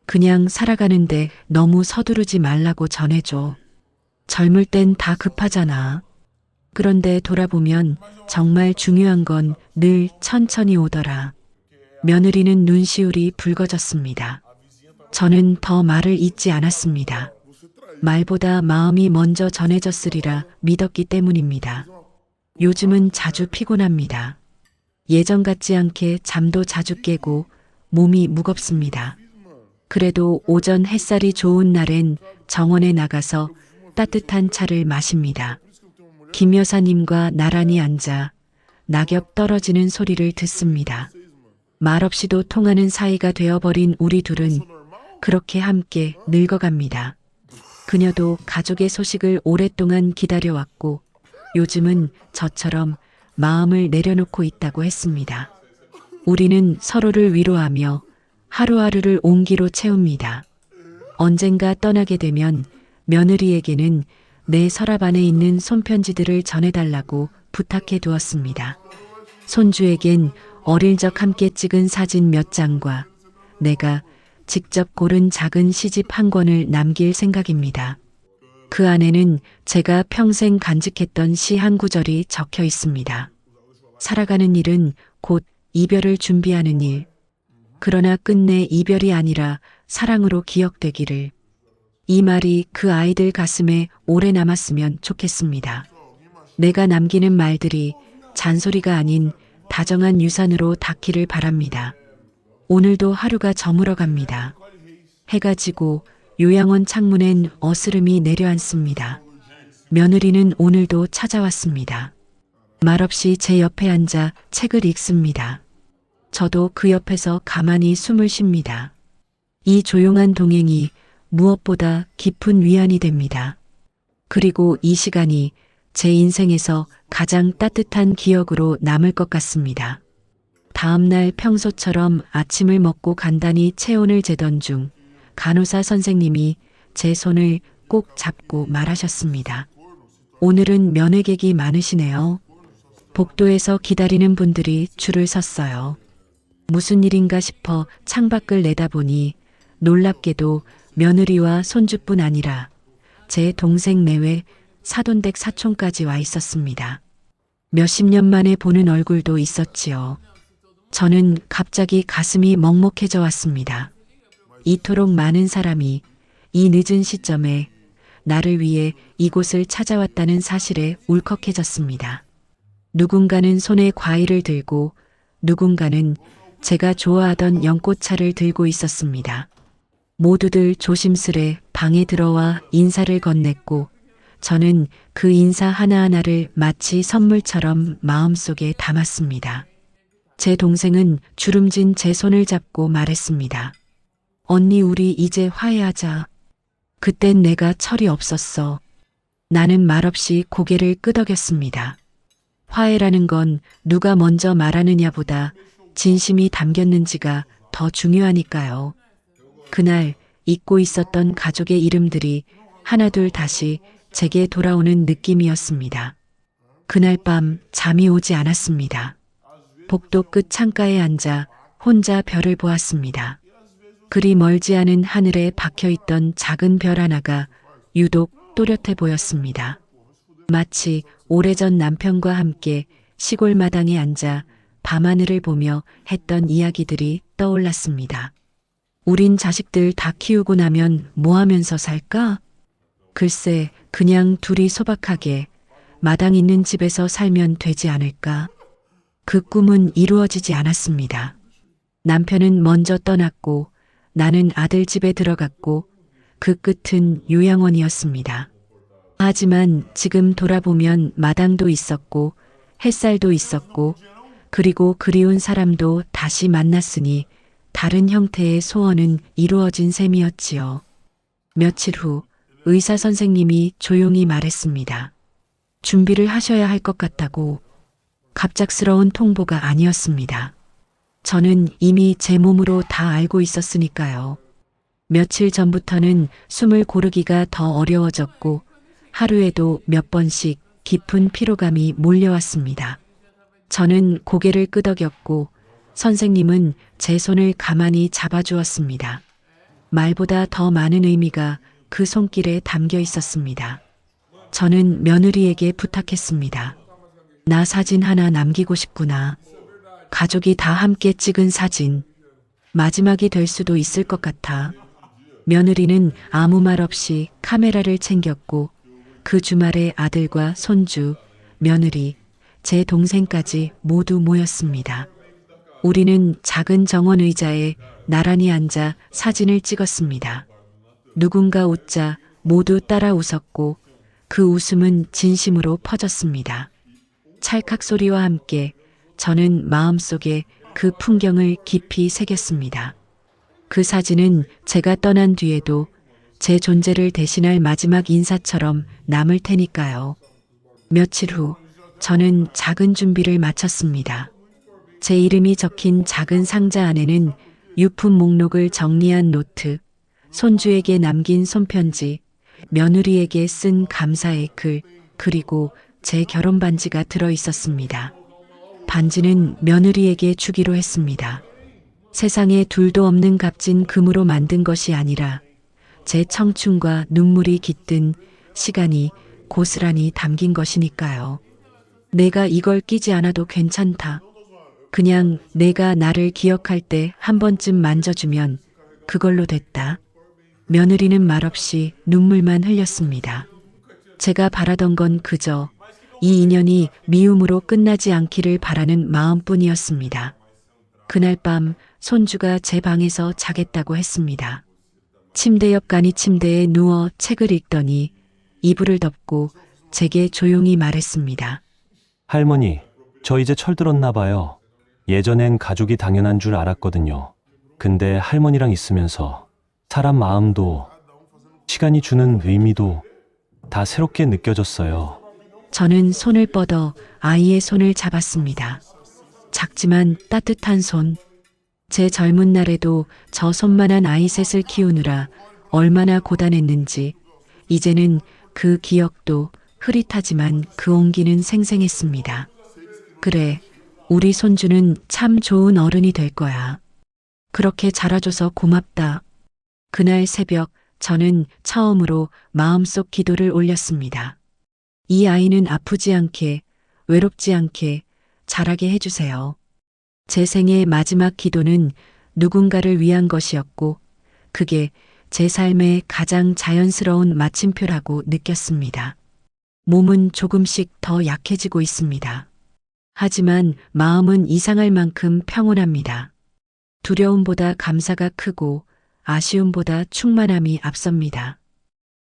그냥 살아가는데 너무 서두르지 말라고 전해줘. 젊을 땐 다 급하잖아. 그런데 돌아보면 정말 중요한 건 늘 천천히 오더라. 며느리는 눈시울이 붉어졌습니다. 저는 더 말을 잇지 않았습니다. 말보다 마음이 먼저 전해졌으리라 믿었기 때문입니다. 요즘은 자주 피곤합니다. 예전 같지 않게 잠도 자주 깨고 몸이 무겁습니다. 그래도 오전 햇살이 좋은 날엔 정원에 나가서 따뜻한 차를 마십니다. 김 여사님과 나란히 앉아 낙엽 떨어지는 소리를 듣습니다. 말없이도 통하는 사이가 되어버린 우리 둘은 그렇게 함께 늙어갑니다. 그녀도 가족의 소식을 오랫동안 기다려왔고 요즘은 저처럼 마음을 내려놓고 있다고 했습니다. 우리는 서로를 위로하며 하루하루를 온기로 채웁니다. 언젠가 떠나게 되면 며느리에게는 내 서랍 안에 있는 손편지들을 전해달라고 부탁해 두었습니다. 손주에겐 어릴 적 함께 찍은 사진 몇 장과 내가 직접 고른 작은 시집 한 권을 남길 생각입니다. 그 안에는 제가 평생 간직했던 시 한 구절이 적혀 있습니다. 살아가는 일은 곧 이별을 준비하는 일. 그러나 끝내 이별이 아니라 사랑으로 기억되기를. 이 말이 그 아이들 가슴에 오래 남았으면 좋겠습니다. 내가 남기는 말들이 잔소리가 아닌 다정한 유산으로 닿기를 바랍니다. 오늘도 하루가 저물어 갑니다. 해가 지고 요양원 창문엔 어스름이 내려앉습니다. 며느리는 오늘도 찾아왔습니다. 말없이 제 옆에 앉아 책을 읽습니다. 저도 그 옆에서 가만히 숨을 쉽니다. 이 조용한 동행이 무엇보다 깊은 위안이 됩니다. 그리고 이 시간이 제 인생에서 가장 따뜻한 기억으로 남을 것 같습니다. 다음날 평소처럼 아침을 먹고 간단히 체온을 재던 중 간호사 선생님이 제 손을 꼭 잡고 말하셨습니다. 오늘은 면회객이 많으시네요. 복도에서 기다리는 분들이 줄을 섰어요. 무슨 일인가 싶어 창밖을 내다보니 놀랍게도 며느리와 손주뿐 아니라 제 동생 내외 사돈댁 사촌까지 와 있었습니다. 몇십 년 만에 보는 얼굴도 있었지요. 저는 갑자기 가슴이 먹먹해져 왔습니다. 이토록 많은 사람이 이 늦은 시점에 나를 위해 이곳을 찾아왔다는 사실에 울컥해졌습니다. 누군가는 손에 과일을 들고 누군가는 제가 좋아하던 연꽃차를 들고 있었습니다. 모두들 조심스레 방에 들어와 인사를 건넸고 저는 그 인사 하나하나를 마치 선물처럼 마음속에 담았습니다. 제 동생은 주름진 제 손을 잡고 말했습니다. 언니, 우리 이제 화해하자. 그땐 내가 철이 없었어. 나는 말없이 고개를 끄덕였습니다. 화해라는 건 누가 먼저 말하느냐보다 진심이 담겼는지가 더 중요하니까요. 그날 잊고 있었던 가족의 이름들이 하나둘 다시 제게 돌아오는 느낌이었습니다. 그날 밤 잠이 오지 않았습니다. 복도 끝 창가에 앉아 혼자 별을 보았습니다. 그리 멀지 않은 하늘에 박혀있던 작은 별 하나가 유독 또렷해 보였습니다. 마치 오래전 남편과 함께 시골 마당에 앉아 밤하늘을 보며 했던 이야기들이 떠올랐습니다. 우린 자식들 다 키우고 나면 뭐 하면서 살까? 글쎄, 그냥 둘이 소박하게 마당 있는 집에서 살면 되지 않을까? 그 꿈은 이루어지지 않았습니다. 남편은 먼저 떠났고 나는 아들 집에 들어갔고 그 끝은 요양원이었습니다. 하지만 지금 돌아보면 마당도 있었고 햇살도 있었고 그리고 그리운 사람도 다시 만났으니 다른 형태의 소원은 이루어진 셈이었지요. 며칠 후 의사 선생님이 조용히 말했습니다. 준비를 하셔야 할 것 같다고. 갑작스러운 통보가 아니었습니다. 저는 이미 제 몸으로 다 알고 있었으니까요. 며칠 전부터는 숨을 고르기가 더 어려워졌고 하루에도 몇 번씩 깊은 피로감이 몰려왔습니다. 저는 고개를 끄덕였고 선생님은 제 손을 가만히 잡아주었습니다. 말보다 더 많은 의미가 그 손길에 담겨 있었습니다. 저는 며느리에게 부탁했습니다. 나 사진 하나 남기고 싶구나. 가족이 다 함께 찍은 사진. 마지막이 될 수도 있을 것 같아. 며느리는 아무 말 없이 카메라를 챙겼고 그 주말에 아들과 손주, 며느리, 제 동생까지 모두 모였습니다. 우리는 작은 정원 의자에 나란히 앉아 사진을 찍었습니다. 누군가 웃자 모두 따라 웃었고 그 웃음은 진심으로 퍼졌습니다. 찰칵 소리와 함께 저는 마음속에 그 풍경을 깊이 새겼습니다. 그 사진은 제가 떠난 뒤에도 제 존재를 대신할 마지막 인사처럼 남을 테니까요. 며칠 후 저는 작은 준비를 마쳤습니다. 제 이름이 적힌 작은 상자 안에는 유품 목록을 정리한 노트, 손주에게 남긴 손편지, 며느리에게 쓴 감사의 글, 그리고 제 결혼 반지가 들어 있었습니다. 반지는 며느리에게 주기로 했습니다. 세상에 둘도 없는 값진 금으로 만든 것이 아니라 제 청춘과 눈물이 깃든 시간이 고스란히 담긴 것이니까요. 내가 이걸 끼지 않아도 괜찮다. 그냥 내가 나를 기억할 때 한 번쯤 만져주면 그걸로 됐다. 며느리는 말없이 눈물만 흘렸습니다. 제가 바라던 건 그저 이 인연이 미움으로 끝나지 않기를 바라는 마음뿐이었습니다. 그날 밤 손주가 제 방에서 자겠다고 했습니다. 침대 옆 간이 침대에 누워 책을 읽더니 이불을 덮고 제게 조용히 말했습니다. 할머니, 저 이제 철들었나 봐요. 예전엔 가족이 당연한 줄 알았거든요. 근데 할머니랑 있으면서 사람 마음도 시간이 주는 의미도 다 새롭게 느껴졌어요. 저는 손을 뻗어 아이의 손을 잡았습니다. 작지만 따뜻한 손. 제 젊은 날에도 저 손만한 아이 셋을 키우느라 얼마나 고단했는지 이제는 그 기억도 흐릿하지만 그 온기는 생생했습니다. 그래, 우리 손주는 참 좋은 어른이 될 거야. 그렇게 자라줘서 고맙다. 그날 새벽 저는 처음으로 마음속 기도를 올렸습니다. 이 아이는 아프지 않게, 외롭지 않게 자라게 해주세요. 제 생의 마지막 기도는 누군가를 위한 것이었고, 그게 제 삶의 가장 자연스러운 마침표라고 느꼈습니다. 몸은 조금씩 더 약해지고 있습니다. 하지만 마음은 이상할 만큼 평온합니다. 두려움보다 감사가 크고 아쉬움보다 충만함이 앞섭니다.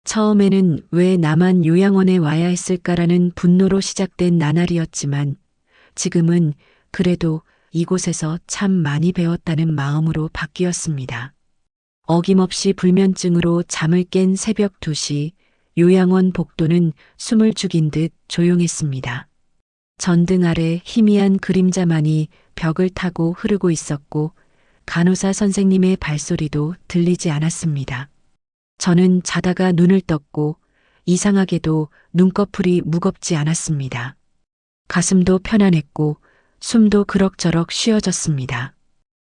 처음에는 왜 나만 요양원에 와야 했을까라는 분노로 시작된 나날이었지만 지금은 그래도 이곳에서 참 많이 배웠다는 마음으로 바뀌었습니다. 어김없이 불면증으로 잠을 깬 새벽 2시 요양원 복도는 숨을 죽인 듯 조용했습니다. 전등 아래 희미한 그림자만이 벽을 타고 흐르고 있었고 간호사 선생님의 발소리도 들리지 않았습니다. 저는 자다가 눈을 떴고 이상하게도 눈꺼풀이 무겁지 않았습니다. 가슴도 편안했고 숨도 그럭저럭 쉬어졌습니다.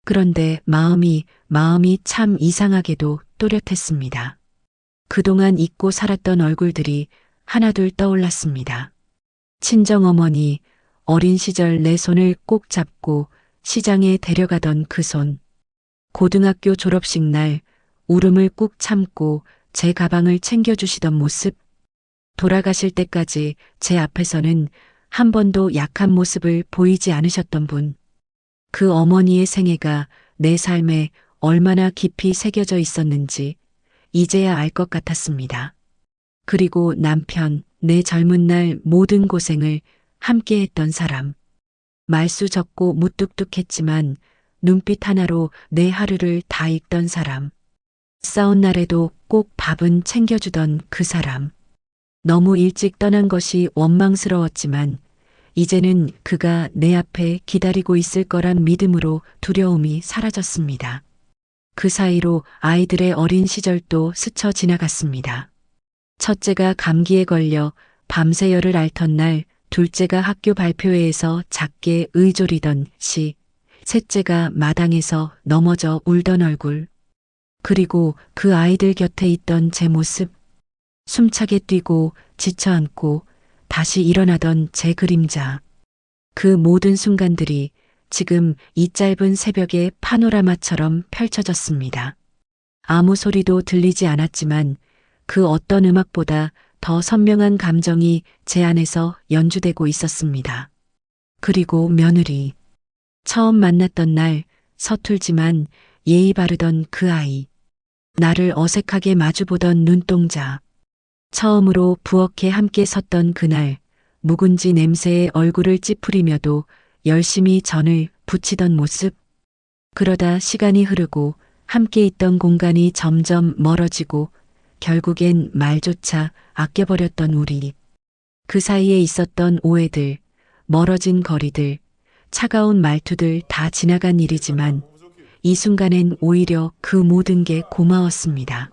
그런데 마음이 참 이상하게도 또렷했습니다. 그동안 잊고 살았던 얼굴들이 하나둘 떠올랐습니다. 친정어머니, 어린 시절 내 손을 꼭 잡고 시장에 데려가던 그 손. 고등학교 졸업식 날 울음을 꾹 참고 제 가방을 챙겨주시던 모습. 돌아가실 때까지 제 앞에서는 한 번도 약한 모습을 보이지 않으셨던 분. 그 어머니의 생애가 내 삶에 얼마나 깊이 새겨져 있었는지 이제야 알 것 같았습니다. 그리고 남편, 내 젊은 날 모든 고생을 함께 했던 사람. 말수 적고 무뚝뚝했지만 눈빛 하나로 내 하루를 다 읽던 사람. 싸운 날에도 꼭 밥은 챙겨주던 그 사람. 너무 일찍 떠난 것이 원망스러웠지만 이제는 그가 내 앞에 기다리고 있을 거란 믿음으로 두려움이 사라졌습니다. 그 사이로 아이들의 어린 시절도 스쳐 지나갔습니다. 첫째가 감기에 걸려 밤새 열을 앓던 날, 둘째가 학교 발표회에서 작게 의졸이던 시, 셋째가 마당에서 넘어져 울던 얼굴, 그리고 그 아이들 곁에 있던 제 모습, 숨차게 뛰고 지쳐앉고 다시 일어나던 제 그림자. 그 모든 순간들이 지금 이 짧은 새벽의 파노라마처럼 펼쳐졌습니다. 아무 소리도 들리지 않았지만 그 어떤 음악보다 더 선명한 감정이 제 안에서 연주되고 있었습니다. 그리고 며느리. 처음 만났던 날 서툴지만 예의 바르던 그 아이. 나를 어색하게 마주보던 눈동자. 처음으로 부엌에 함께 섰던 그날 묵은지 냄새에 얼굴을 찌푸리며도 열심히 전을 부치던 모습. 그러다 시간이 흐르고 함께 있던 공간이 점점 멀어지고 결국엔 말조차 아껴버렸던 우리. 그 사이에 있었던 오해들, 멀어진 거리들, 차가운 말투들 다 지나간 일이지만 이 순간엔 오히려 그 모든 게 고마웠습니다.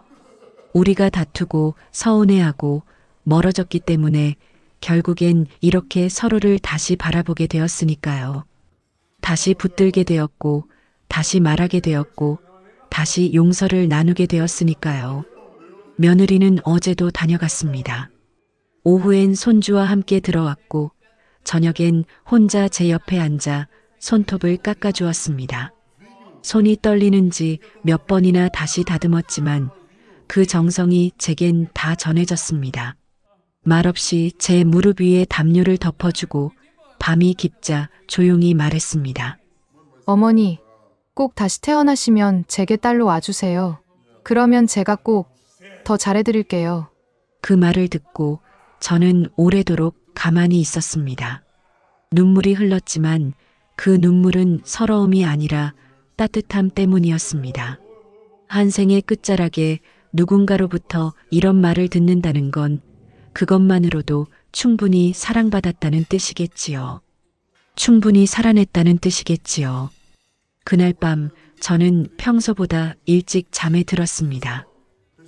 우리가 다투고 서운해하고 멀어졌기 때문에 결국엔 이렇게 서로를 다시 바라보게 되었으니까요. 다시 붙들게 되었고, 다시 말하게 되었고, 다시 용서를 나누게 되었으니까요. 며느리는 어제도 다녀갔습니다. 오후엔 손주와 함께 들어왔고, 저녁엔 혼자 제 옆에 앉아 손톱을 깎아주었습니다. 손이 떨리는지 몇 번이나 다시 다듬었지만 그 정성이 제겐 다 전해졌습니다. 말없이 제 무릎 위에 담요를 덮어주고 밤이 깊자 조용히 말했습니다. 어머니, 꼭 다시 태어나시면 제게 딸로 와주세요. 그러면 제가 꼭 더 잘해드릴게요. 그 말을 듣고 저는 오래도록 가만히 있었습니다. 눈물이 흘렀지만 그 눈물은 서러움이 아니라 따뜻함 때문이었습니다. 한 생의 끝자락에 누군가로부터 이런 말을 듣는다는 건 그것만으로도 충분히 사랑받았다는 뜻이겠지요. 충분히 살아냈다는 뜻이겠지요. 그날 밤 저는 평소보다 일찍 잠에 들었습니다.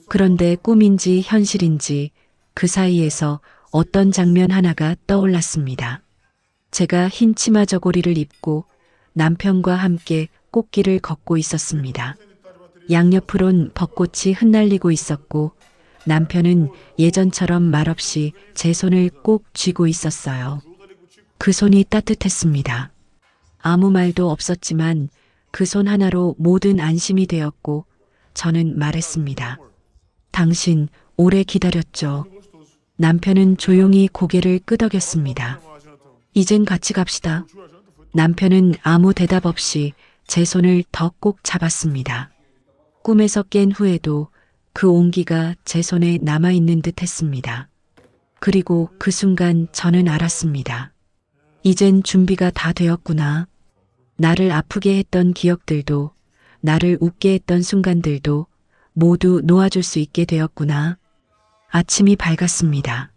그런데 꿈인지 현실인지 그 사이에서 어떤 장면 하나가 떠올랐습니다. 제가 흰 치마 저고리를 입고 남편과 함께 꽃길을 걷고 있었습니다. 양옆으론 벚꽃이 흩날리고 있었고 남편은 예전처럼 말없이 제 손을 꼭 쥐고 있었어요. 그 손이 따뜻했습니다. 아무 말도 없었지만 그 손 하나로 모든 안심이 되었고 저는 말했습니다. 당신 오래 기다렸죠. 남편은 조용히 고개를 끄덕였습니다. 이젠 같이 갑시다. 남편은 아무 대답 없이 제 손을 더 꼭 잡았습니다. 꿈에서 깬 후에도 그 온기가 제 손에 남아있는 듯 했습니다. 그리고 그 순간 저는 알았습니다. 이젠 준비가 다 되었구나. 나를 아프게 했던 기억들도, 나를 웃게 했던 순간들도 모두 놓아줄 수 있게 되었구나. 아침이 밝았습니다.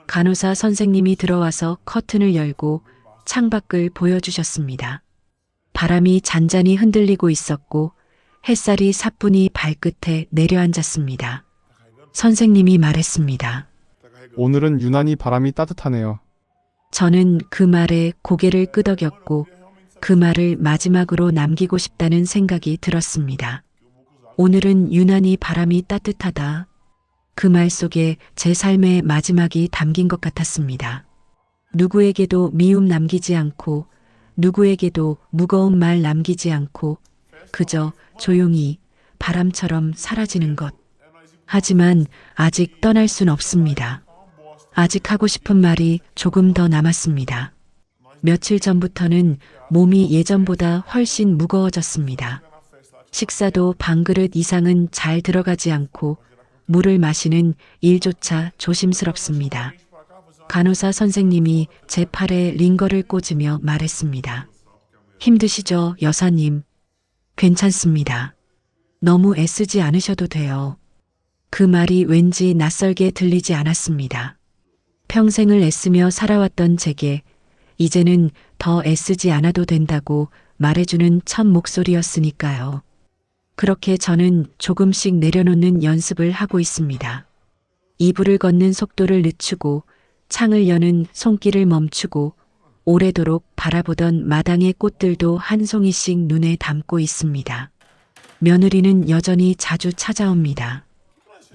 간호사 선생님이 들어와서 커튼을 열고 창밖을 보여주셨습니다. 바람이 잔잔히 흔들리고 있었고 햇살이 사뿐히 발끝에 내려앉았습니다. 선생님이 말했습니다. 오늘은 유난히 바람이 따뜻하네요. 저는 그 말에 고개를 끄덕였고 그 말을 마지막으로 남기고 싶다는 생각이 들었습니다. 오늘은 유난히 바람이 따뜻하다. 그 말 속에 제 삶의 마지막이 담긴 것 같았습니다. 누구에게도 미움 남기지 않고 누구에게도 무거운 말 남기지 않고 그저 조용히 바람처럼 사라지는 것. 하지만 아직 떠날 순 없습니다. 아직 하고 싶은 말이 조금 더 남았습니다. 며칠 전부터는 몸이 예전보다 훨씬 무거워졌습니다. 식사도 반그릇 이상은 잘 들어가지 않고 물을 마시는 일조차 조심스럽습니다. 간호사 선생님이 제 팔에 링거를 꽂으며 말했습니다. 힘드시죠, 여사님? 괜찮습니다. 너무 애쓰지 않으셔도 돼요. 그 말이 왠지 낯설게 들리지 않았습니다. 평생을 애쓰며 살아왔던 제게 이제는 더 애쓰지 않아도 된다고 말해주는 첫 목소리였으니까요. 그렇게 저는 조금씩 내려놓는 연습을 하고 있습니다. 이불을 걷는 속도를 늦추고 창을 여는 손길을 멈추고 오래도록 바라보던 마당의 꽃들도 한 송이씩 눈에 담고 있습니다. 며느리는 여전히 자주 찾아옵니다.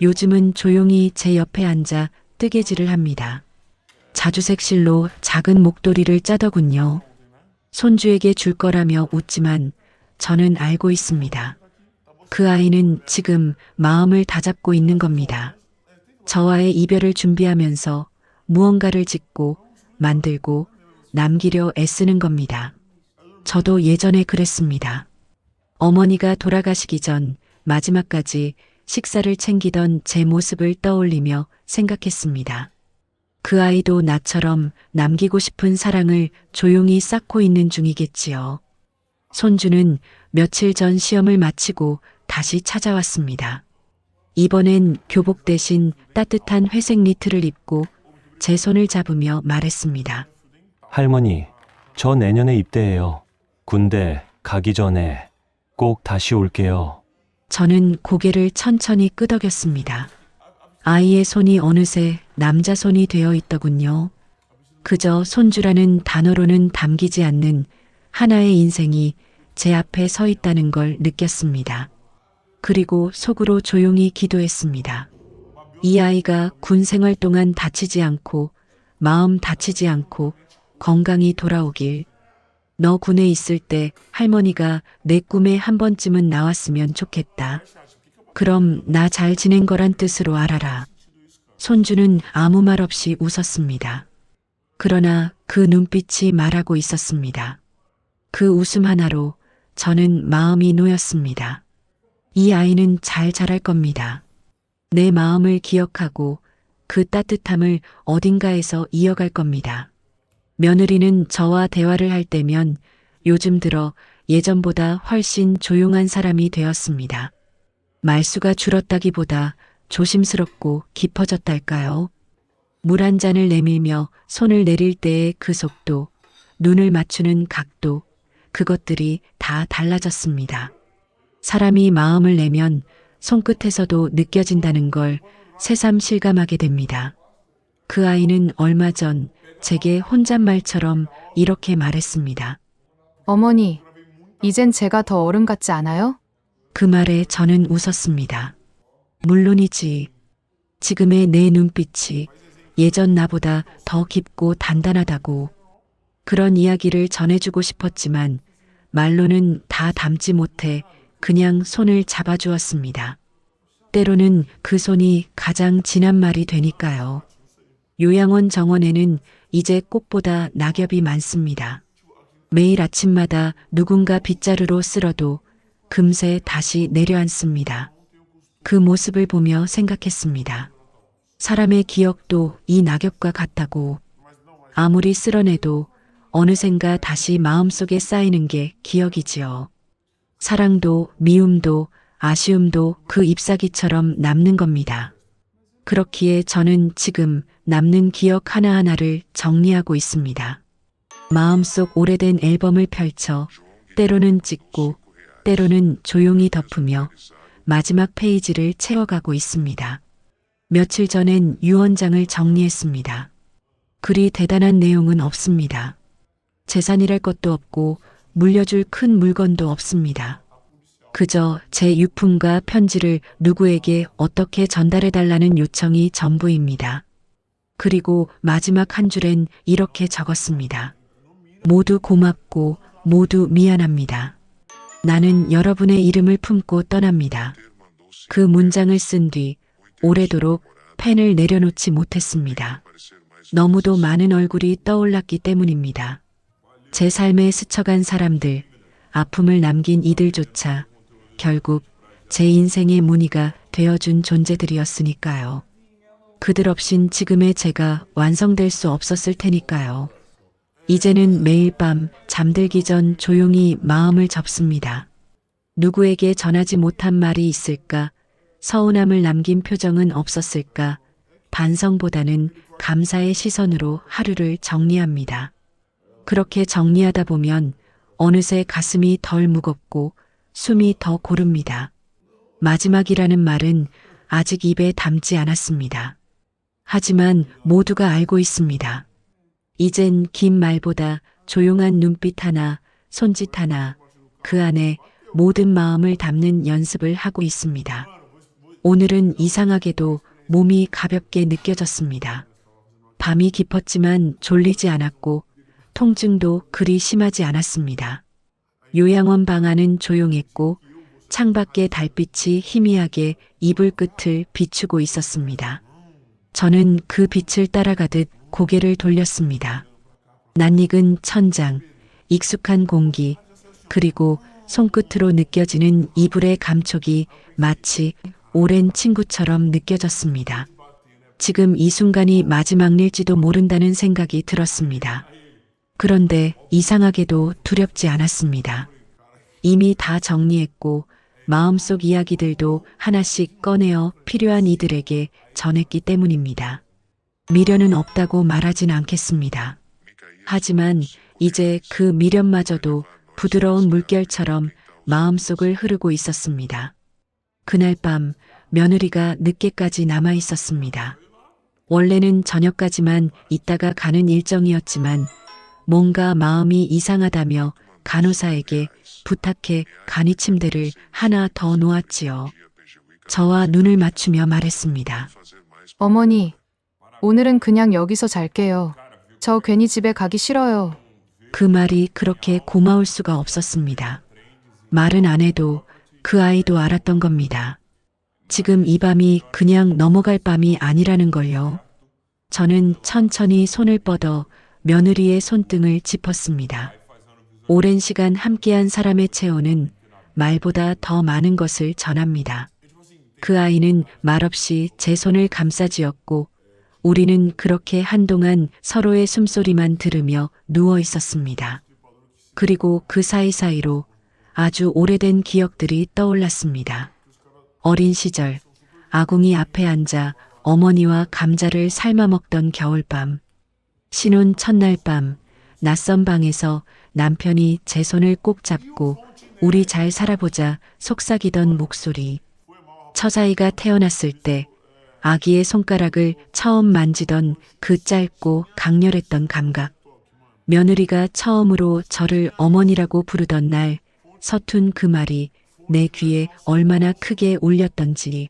요즘은 조용히 제 옆에 앉아 뜨개질을 합니다. 자주색 실로 작은 목도리를 짜더군요. 손주에게 줄 거라며 웃지만 저는 알고 있습니다. 그 아이는 지금 마음을 다잡고 있는 겁니다. 저와의 이별을 준비하면서 무언가를 짓고 만들고 남기려 애쓰는 겁니다. 저도 예전에 그랬습니다. 어머니가 돌아가시기 전 마지막까지 식사를 챙기던 제 모습을 떠올리며 생각했습니다. 그 아이도 나처럼 남기고 싶은 사랑을 조용히 쌓고 있는 중이겠지요. 손주는 며칠 전 시험을 마치고 다시 찾아왔습니다. 이번엔 교복 대신 따뜻한 회색 니트를 입고 제 손을 잡으며 말했습니다. 할머니, 저 내년에 입대해요. 군대 가기 전에 꼭 다시 올게요. 저는 고개를 천천히 끄덕였습니다. 아이의 손이 어느새 남자 손이 되어 있더군요. 그저 손주라는 단어로는 담기지 않는 하나의 인생이 제 앞에 서 있다는 걸 느꼈습니다. 그리고 속으로 조용히 기도했습니다. 이 아이가 군 생활 동안 다치지 않고 마음 다치지 않고 건강히 돌아오길. 너 군에 있을 때 할머니가 내 꿈에 한 번쯤은 나왔으면 좋겠다. 그럼 나 잘 지낸 거란 뜻으로 알아라. 손주는 아무 말 없이 웃었습니다. 그러나 그 눈빛이 말하고 있었습니다. 그 웃음 하나로 저는 마음이 놓였습니다. 이 아이는 잘 자랄 겁니다. 내 마음을 기억하고 그 따뜻함을 어딘가에서 이어갈 겁니다. 며느리는 저와 대화를 할 때면 요즘 들어 예전보다 훨씬 조용한 사람이 되었습니다. 말수가 줄었다기보다 조심스럽고 깊어졌달까요? 물 한 잔을 내밀며 손을 내릴 때의 그 속도, 눈을 맞추는 각도, 그것들이 다 달라졌습니다. 사람이 마음을 내면 손끝에서도 느껴진다는 걸 새삼 실감하게 됩니다. 그 아이는 얼마 전 제게 혼잣말처럼 이렇게 말했습니다. 어머니, 이젠 제가 더 어른 같지 않아요? 그 말에 저는 웃었습니다. 물론이지. 지금의 내 눈빛이 예전 나보다 더 깊고 단단하다고. 그런 이야기를 전해주고 싶었지만 말로는 다 담지 못해 그냥 손을 잡아주었습니다. 때로는 그 손이 가장 진한 말이 되니까요. 요양원 정원에는 이제 꽃보다 낙엽이 많습니다. 매일 아침마다 누군가 빗자루로 쓸어도 금세 다시 내려앉습니다. 그 모습을 보며 생각했습니다. 사람의 기억도 이 낙엽과 같다고. 아무리 쓸어내도 어느샌가 다시 마음속에 쌓이는 게 기억이지요. 사랑도 미움도 아쉬움도 그 잎사귀처럼 남는 겁니다. 그렇기에 저는 지금 남는 기억 하나하나를 정리하고 있습니다. 마음속 오래된 앨범을 펼쳐 때로는 찍고 때로는 조용히 덮으며 마지막 페이지를 채워가고 있습니다. 며칠 전엔 유언장을 정리했습니다. 그리 대단한 내용은 없습니다. 재산이랄 것도 없고 물려줄 큰 물건도 없습니다. 그저 제 유품과 편지를 누구에게 어떻게 전달해달라는 요청이 전부입니다. 그리고 마지막 한 줄엔 이렇게 적었습니다. 모두 고맙고 모두 미안합니다. 나는 여러분의 이름을 품고 떠납니다. 그 문장을 쓴 뒤 오래도록 펜을 내려놓지 못했습니다. 너무도 많은 얼굴이 떠올랐기 때문입니다. 제 삶에 스쳐간 사람들, 아픔을 남긴 이들조차 결국 제 인생의 무늬가 되어준 존재들이었으니까요. 그들 없인 지금의 제가 완성될 수 없었을 테니까요. 이제는 매일 밤 잠들기 전 조용히 마음을 접습니다. 누구에게 전하지 못한 말이 있을까? 서운함을 남긴 표정은 없었을까? 반성보다는 감사의 시선으로 하루를 정리합니다. 그렇게 정리하다 보면 어느새 가슴이 덜 무겁고 숨이 더 고릅니다. 마지막이라는 말은 아직 입에 담지 않았습니다. 하지만 모두가 알고 있습니다. 이젠 긴 말보다 조용한 눈빛 하나, 손짓 하나, 그 안에 모든 마음을 담는 연습을 하고 있습니다. 오늘은 이상하게도 몸이 가볍게 느껴졌습니다. 밤이 깊었지만 졸리지 않았고 통증도 그리 심하지 않았습니다. 요양원 방 안은 조용했고 창밖의 달빛이 희미하게 이불 끝을 비추고 있었습니다. 저는 그 빛을 따라가듯 고개를 돌렸습니다. 낯익은 천장, 익숙한 공기, 그리고 손끝으로 느껴지는 이불의 감촉이 마치 오랜 친구처럼 느껴졌습니다. 지금 이 순간이 마지막일지도 모른다는 생각이 들었습니다. 그런데 이상하게도 두렵지 않았습니다. 이미 다 정리했고 마음속 이야기들도 하나씩 꺼내어 필요한 이들에게 전했기 때문입니다. 미련은 없다고 말하진 않겠습니다. 하지만 이제 그 미련마저도 부드러운 물결처럼 마음속을 흐르고 있었습니다. 그날 밤 며느리가 늦게까지 남아 있었습니다. 원래는 저녁까지만 있다가 가는 일정이었지만 뭔가 마음이 이상하다며 간호사에게 부탁해 간이 침대를 하나 더 놓았지요. 저와 눈을 맞추며 말했습니다. 어머니, 오늘은 그냥 여기서 잘게요. 저 괜히 집에 가기 싫어요. 그 말이 그렇게 고마울 수가 없었습니다. 말은 안 해도 그 아이도 알았던 겁니다. 지금 이 밤이 그냥 넘어갈 밤이 아니라는 걸요. 저는 천천히 손을 뻗어 며느리의 손등을 짚었습니다. 오랜 시간 함께한 사람의 체온은 말보다 더 많은 것을 전합니다. 그 아이는 말없이 제 손을 감싸쥐었고 우리는 그렇게 한동안 서로의 숨소리만 들으며 누워 있었습니다. 그리고 그 사이사이로 아주 오래된 기억들이 떠올랐습니다. 어린 시절 아궁이 앞에 앉아 어머니와 감자를 삶아 먹던 겨울밤, 신혼 첫날 밤 낯선 방에서 남편이 제 손을 꼭 잡고 우리 잘 살아보자 속삭이던 목소리, 처자이가 태어났을 때 아기의 손가락을 처음 만지던 그 짧고 강렬했던 감각, 며느리가 처음으로 저를 어머니라고 부르던 날 서툰 그 말이 내 귀에 얼마나 크게 울렸던지,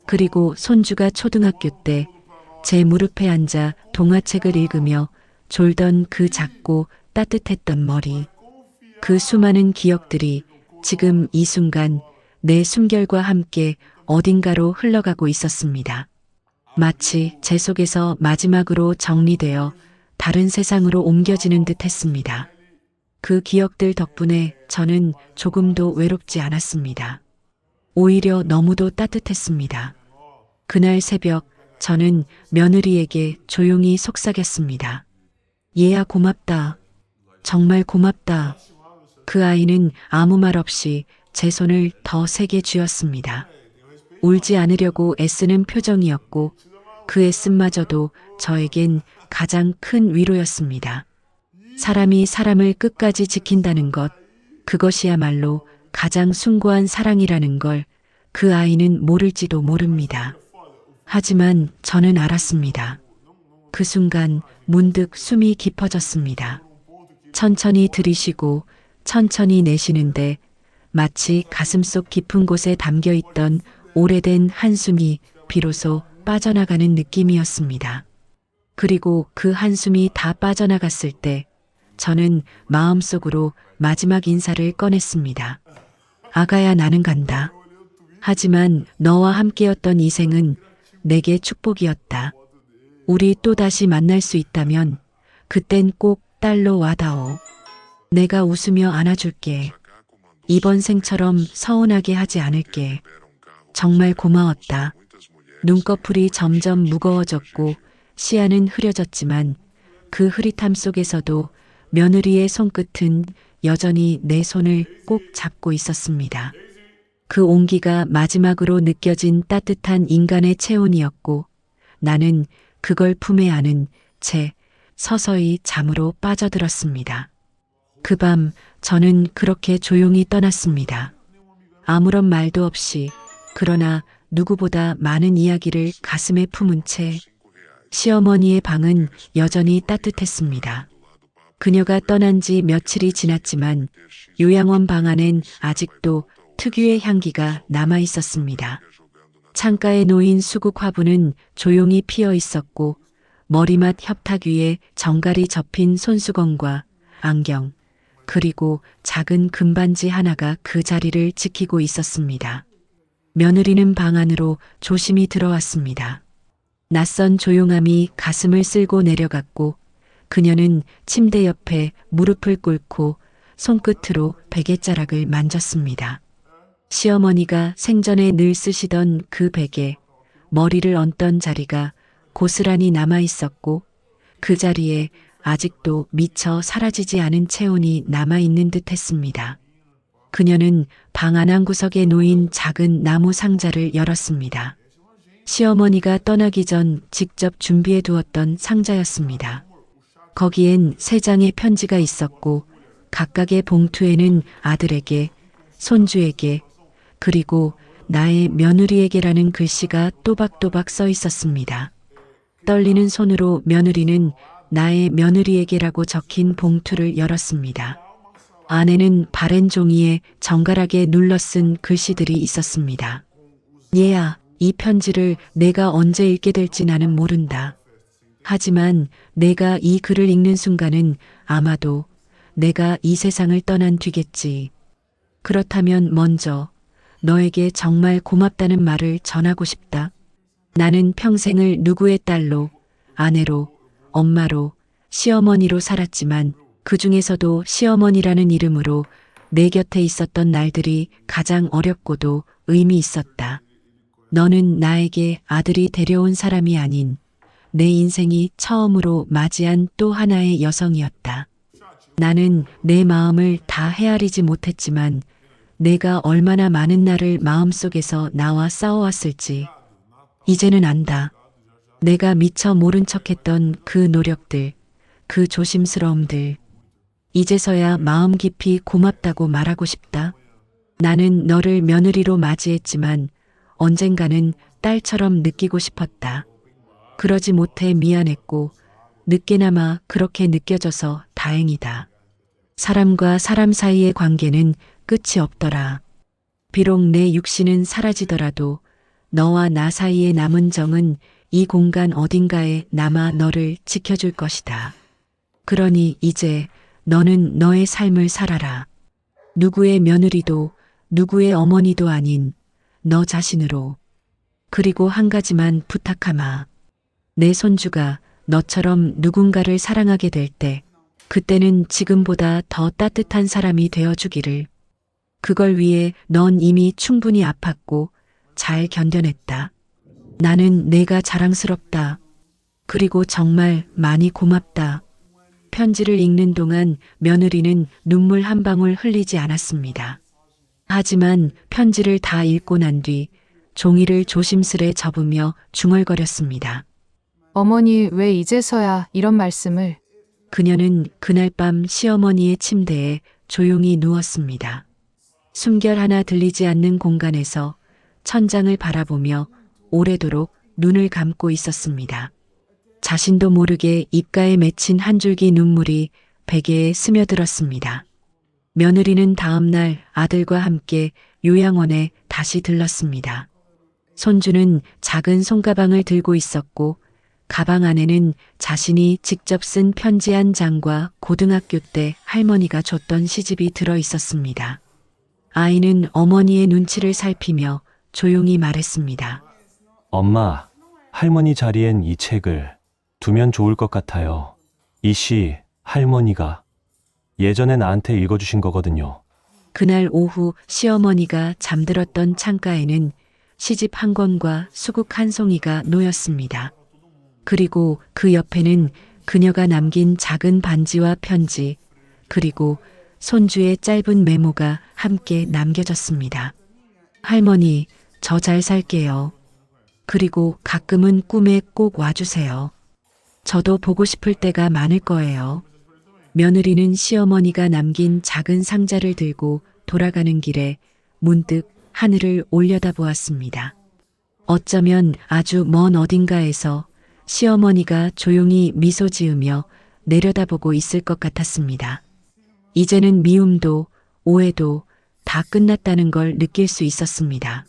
그리고 손주가 초등학교 때 제 무릎에 앉아 동화책을 읽으며 졸던 그 작고 따뜻했던 머리, 그 수많은 기억들이 지금 이 순간 내 숨결과 함께 어딘가로 흘러가고 있었습니다. 마치 제 속에서 마지막으로 정리되어 다른 세상으로 옮겨지는 듯 했습니다. 그 기억들 덕분에 저는 조금도 외롭지 않았습니다. 오히려 너무도 따뜻했습니다. 그날 새벽 저는 며느리에게 조용히 속삭였습니다. 얘야 고맙다. 정말 고맙다. 그 아이는 아무 말 없이 제 손을 더 세게 쥐었습니다. 울지 않으려고 애쓰는 표정이었고 그 애씀마저도 저에겐 가장 큰 위로였습니다. 사람이 사람을 끝까지 지킨다는 것, 그것이야말로 가장 숭고한 사랑이라는 걸 그 아이는 모를지도 모릅니다. 하지만 저는 알았습니다. 그 순간 문득 숨이 깊어졌습니다. 천천히 들이쉬고 천천히 내쉬는데 마치 가슴속 깊은 곳에 담겨있던 오래된 한숨이 비로소 빠져나가는 느낌이었습니다. 그리고 그 한숨이 다 빠져나갔을 때 저는 마음속으로 마지막 인사를 꺼냈습니다. 아가야, 나는 간다. 하지만 너와 함께였던 이 생은 내게 축복이었다. 우리 또다시 만날 수 있다면 그땐 꼭 딸로 와다오. 내가 웃으며 안아줄게. 이번 생처럼 서운하게 하지 않을게. 정말 고마웠다. 눈꺼풀이 점점 무거워졌고 시야는 흐려졌지만 그 흐릿함 속에서도 며느리의 손끝은 여전히 내 손을 꼭 잡고 있었습니다. 그 온기가 마지막으로 느껴진 따뜻한 인간의 체온이었고 나는 그걸 품에 안은 채 서서히 잠으로 빠져들었습니다. 그 밤 저는 그렇게 조용히 떠났습니다. 아무런 말도 없이, 그러나 누구보다 많은 이야기를 가슴에 품은 채 시어머니의 방은 여전히 따뜻했습니다. 그녀가 떠난 지 며칠이 지났지만 요양원 방 안엔 아직도 특유의 향기가 남아 있었습니다. 창가에 놓인 수국 화분은 조용히 피어 있었고 머리맡 협탁 위에 정갈이 접힌 손수건과 안경, 그리고 작은 금반지 하나가 그 자리를 지키고 있었습니다. 며느리는 방 안으로 조심히 들어왔습니다. 낯선 조용함이 가슴을 쓸고 내려갔고 그녀는 침대 옆에 무릎을 꿇고 손끝으로 베갯자락을 만졌습니다. 시어머니가 생전에 늘 쓰시던 그 베개, 머리를 얹던 자리가 고스란히 남아 있었고 그 자리에 아직도 미처 사라지지 않은 체온이 남아있는 듯 했습니다. 그녀는 방 안 한 구석에 놓인 작은 나무 상자를 열었습니다. 시어머니가 떠나기 전 직접 준비해 두었던 상자였습니다. 거기엔 3장의 편지가 있었고 각각의 봉투에는 아들에게, 손주에게, 그리고 나의 며느리에게라는 글씨가 또박또박 써 있었습니다. 떨리는 손으로 며느리는 나의 며느리에게라고 적힌 봉투를 열었습니다. 안에는 바랜 종이에 정갈하게 눌러 쓴 글씨들이 있었습니다. 얘야, 이 편지를 내가 언제 읽게 될지 나는 모른다. 하지만 내가 이 글을 읽는 순간은 아마도 내가 이 세상을 떠난 뒤겠지. 그렇다면 먼저 너에게 정말 고맙다는 말을 전하고 싶다. 나는 평생을 누구의 딸로, 아내로, 엄마로, 시어머니로 살았지만 그 중에서도 시어머니라는 이름으로 내 곁에 있었던 날들이 가장 어렵고도 의미 있었다. 너는 나에게 아들이 데려온 사람이 아닌 내 인생이 처음으로 맞이한 또 하나의 여성이었다. 나는 내 마음을 다 헤아리지 못했지만 내가 얼마나 많은 날을 마음속에서 나와 싸워왔을지 이제는 안다. 내가 미처 모른 척했던 그 노력들, 그 조심스러움들. 이제서야 마음 깊이 고맙다고 말하고 싶다. 나는 너를 며느리로 맞이했지만 언젠가는 딸처럼 느끼고 싶었다. 그러지 못해 미안했고 늦게나마 그렇게 느껴져서 다행이다. 사람과 사람 사이의 관계는 끝이 없더라. 비록 내 육신은 사라지더라도 너와 나 사이에 남은 정은 이 공간 어딘가에 남아 너를 지켜줄 것이다. 그러니 이제 너는 너의 삶을 살아라. 누구의 며느리도 누구의 어머니도 아닌 너 자신으로. 그리고 한 가지만 부탁하마. 내 손주가 너처럼 누군가를 사랑하게 될 때, 그때는 지금보다 더 따뜻한 사람이 되어주기를. 그걸 위해 넌 이미 충분히 아팠고 잘 견뎌냈다. 나는 내가 자랑스럽다. 그리고 정말 많이 고맙다. 편지를 읽는 동안 며느리는 눈물 한 방울 흘리지 않았습니다. 하지만 편지를 다 읽고 난 뒤 종이를 조심스레 접으며 중얼거렸습니다. 어머니 왜 이제서야 이런 말씀을? 그녀는 그날 밤 시어머니의 침대에 조용히 누웠습니다. 숨결 하나 들리지 않는 공간에서 천장을 바라보며 오래도록 눈을 감고 있었습니다. 자신도 모르게 입가에 맺힌 한 줄기 눈물이 베개에 스며들었습니다. 며느리는 다음 날 아들과 함께 요양원에 다시 들렀습니다. 손주는 작은 손가방을 들고 있었고 가방 안에는 자신이 직접 쓴 편지 한 장과 고등학교 때 할머니가 줬던 시집이 들어 있었습니다. 아이는 어머니의 눈치를 살피며 조용히 말했습니다. 엄마, 할머니 자리엔 이 책을 두면 좋을 것 같아요. 이 시 할머니가 예전에 나한테 읽어주신 거거든요. 그날 오후 시어머니가 잠들었던 창가에는 시집 한 권과 수국 한 송이가 놓였습니다. 그리고 그 옆에는 그녀가 남긴 작은 반지와 편지, 그리고 손주의 짧은 메모가 함께 남겨졌습니다. 할머니, 저 잘 살게요. 그리고 가끔은 꿈에 꼭 와주세요. 저도 보고 싶을 때가 많을 거예요. 며느리는 시어머니가 남긴 작은 상자를 들고 돌아가는 길에 문득 하늘을 올려다보았습니다. 어쩌면 아주 먼 어딘가에서 시어머니가 조용히 미소 지으며 내려다보고 있을 것 같았습니다. 이제는 미움도 오해도 다 끝났다는 걸 느낄 수 있었습니다.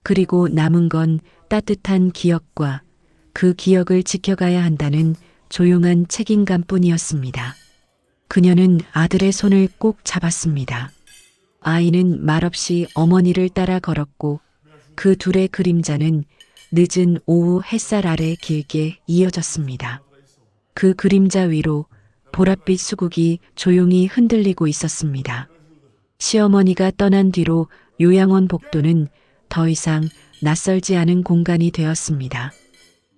그리고 남은 건 따뜻한 기억과 그 기억을 지켜가야 한다는 조용한 책임감뿐이었습니다. 그녀는 아들의 손을 꼭 잡았습니다. 아이는 말없이 어머니를 따라 걸었고 그 둘의 그림자는 늦은 오후 햇살 아래 길게 이어졌습니다. 그 그림자 위로 보랏빛 수국이 조용히 흔들리고 있었습니다. 시어머니가 떠난 뒤로 요양원 복도는 더 이상 낯설지 않은 공간이 되었습니다.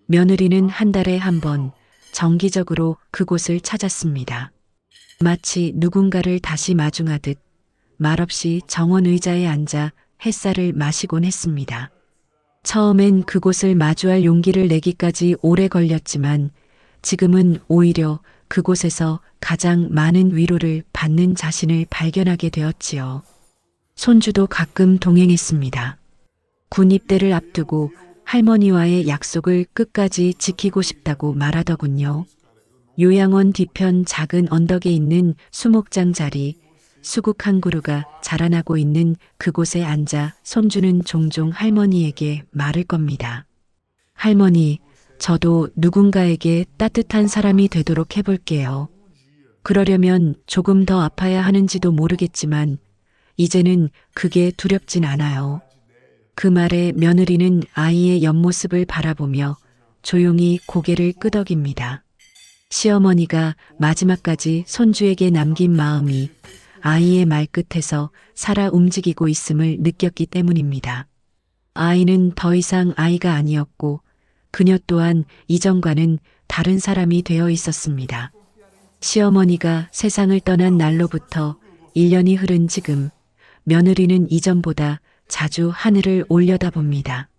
며느리는 한 달에 한 번 정기적으로 그곳을 찾았습니다. 마치 누군가를 다시 마중하듯 말없이 정원 의자에 앉아 햇살을 마시곤 했습니다. 처음엔 그곳을 마주할 용기를 내기까지 오래 걸렸지만 지금은 오히려 그곳에서 가장 많은 위로를 받는 자신을 발견하게 되었지요. 손주도 가끔 동행했습니다. 군 입대를 앞두고 할머니와의 약속을 끝까지 지키고 싶다고 말하더군요. 요양원 뒤편 작은 언덕에 있는 수목장 자리, 수국 한 그루가 자라나고 있는 그곳에 앉아 손주는 종종 할머니에게 말을 겁니다. 할머니, 저도 누군가에게 따뜻한 사람이 되도록 해볼게요. 그러려면 조금 더 아파야 하는지도 모르겠지만 이제는 그게 두렵진 않아요. 그 말에 며느리는 아이의 옆모습을 바라보며 조용히 고개를 끄덕입니다. 시어머니가 마지막까지 손주에게 남긴 마음이 아이의 말끝에서 살아 움직이고 있음을 느꼈기 때문입니다. 아이는 더 이상 아이가 아니었고 그녀 또한 이전과는 다른 사람이 되어 있었습니다. 시어머니가 세상을 떠난 날로부터 1년이 흐른 지금 며느리는 이전보다 자주 하늘을 올려다봅니다.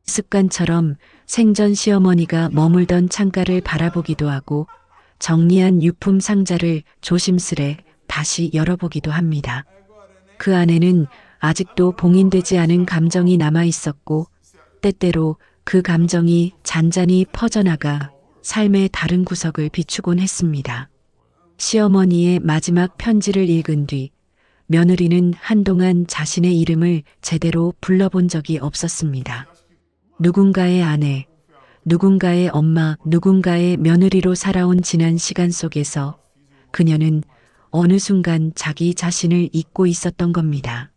습관처럼 생전 시어머니가 머물던 창가를 바라보기도 하고 정리한 유품 상자를 조심스레 다시 열어보기도 합니다. 그 안에는 아직도 봉인되지 않은 감정이 남아 있었고 때때로 그 감정이 잔잔히 퍼져나가 삶의 다른 구석을 비추곤 했습니다. 시어머니의 마지막 편지를 읽은 뒤 며느리는 한동안 자신의 이름을 제대로 불러본 적이 없었습니다. 누군가의 아내, 누군가의 엄마, 누군가의 며느리로 살아온 지난 시간 속에서 그녀는 어느 순간 자기 자신을 잊고 있었던 겁니다.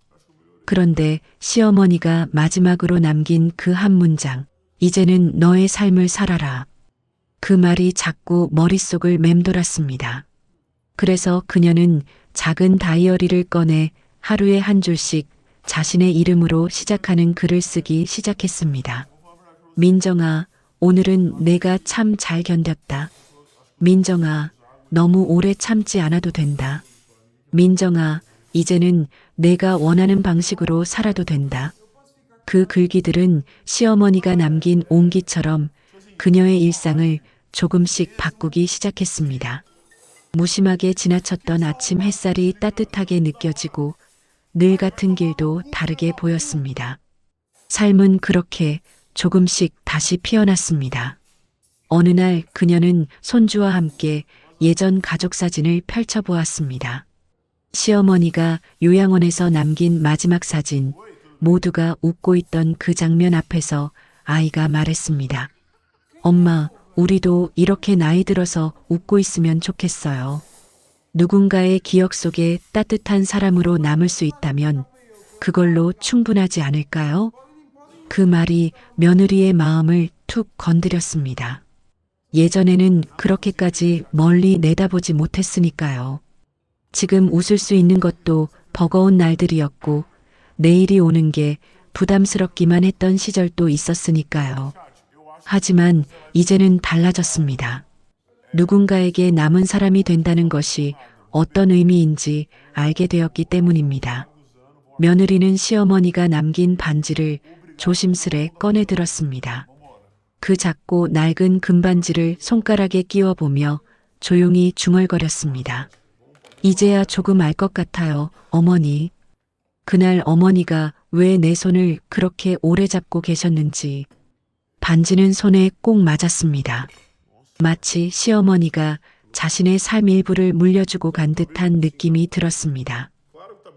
그런데 시어머니가 마지막으로 남긴 그 한 문장, 이제는 너의 삶을 살아라. 그 말이 자꾸 머릿속을 맴돌았습니다. 그래서 그녀는 작은 다이어리를 꺼내 하루에 한 줄씩 자신의 이름으로 시작하는 글을 쓰기 시작했습니다. 민정아, 오늘은 내가 참 잘 견뎠다. 민정아, 너무 오래 참지 않아도 된다. 민정아, 이제는 내가 원하는 방식으로 살아도 된다. 그 글귀들은 시어머니가 남긴 온기처럼 그녀의 일상을 조금씩 바꾸기 시작했습니다. 무심하게 지나쳤던 아침 햇살이 따뜻하게 느껴지고 늘 같은 길도 다르게 보였습니다. 삶은 그렇게 조금씩 다시 피어났습니다. 어느 날 그녀는 손주와 함께 예전 가족 사진을 펼쳐보았습니다. 시어머니가 요양원에서 남긴 마지막 사진, 모두가 웃고 있던 그 장면 앞에서 아이가 말했습니다. 엄마, 우리도 이렇게 나이 들어서 웃고 있으면 좋겠어요. 누군가의 기억 속에 따뜻한 사람으로 남을 수 있다면 그걸로 충분하지 않을까요? 그 말이 며느리의 마음을 툭 건드렸습니다. 예전에는 그렇게까지 멀리 내다보지 못했으니까요. 지금 웃을 수 있는 것도 버거운 날들이었고 내일이 오는 게 부담스럽기만 했던 시절도 있었으니까요. 하지만 이제는 달라졌습니다. 누군가에게 남은 사람이 된다는 것이 어떤 의미인지 알게 되었기 때문입니다. 며느리는 시어머니가 남긴 반지를 조심스레 꺼내 들었습니다. 그 작고 낡은 금반지를 손가락에 끼워보며 조용히 중얼거렸습니다. 이제야 조금 알 것 같아요, 어머니. 그날 어머니가 왜 내 손을 그렇게 오래 잡고 계셨는지. 반지는 손에 꼭 맞았습니다. 마치 시어머니가 자신의 삶 일부를 물려주고 간 듯한 느낌이 들었습니다.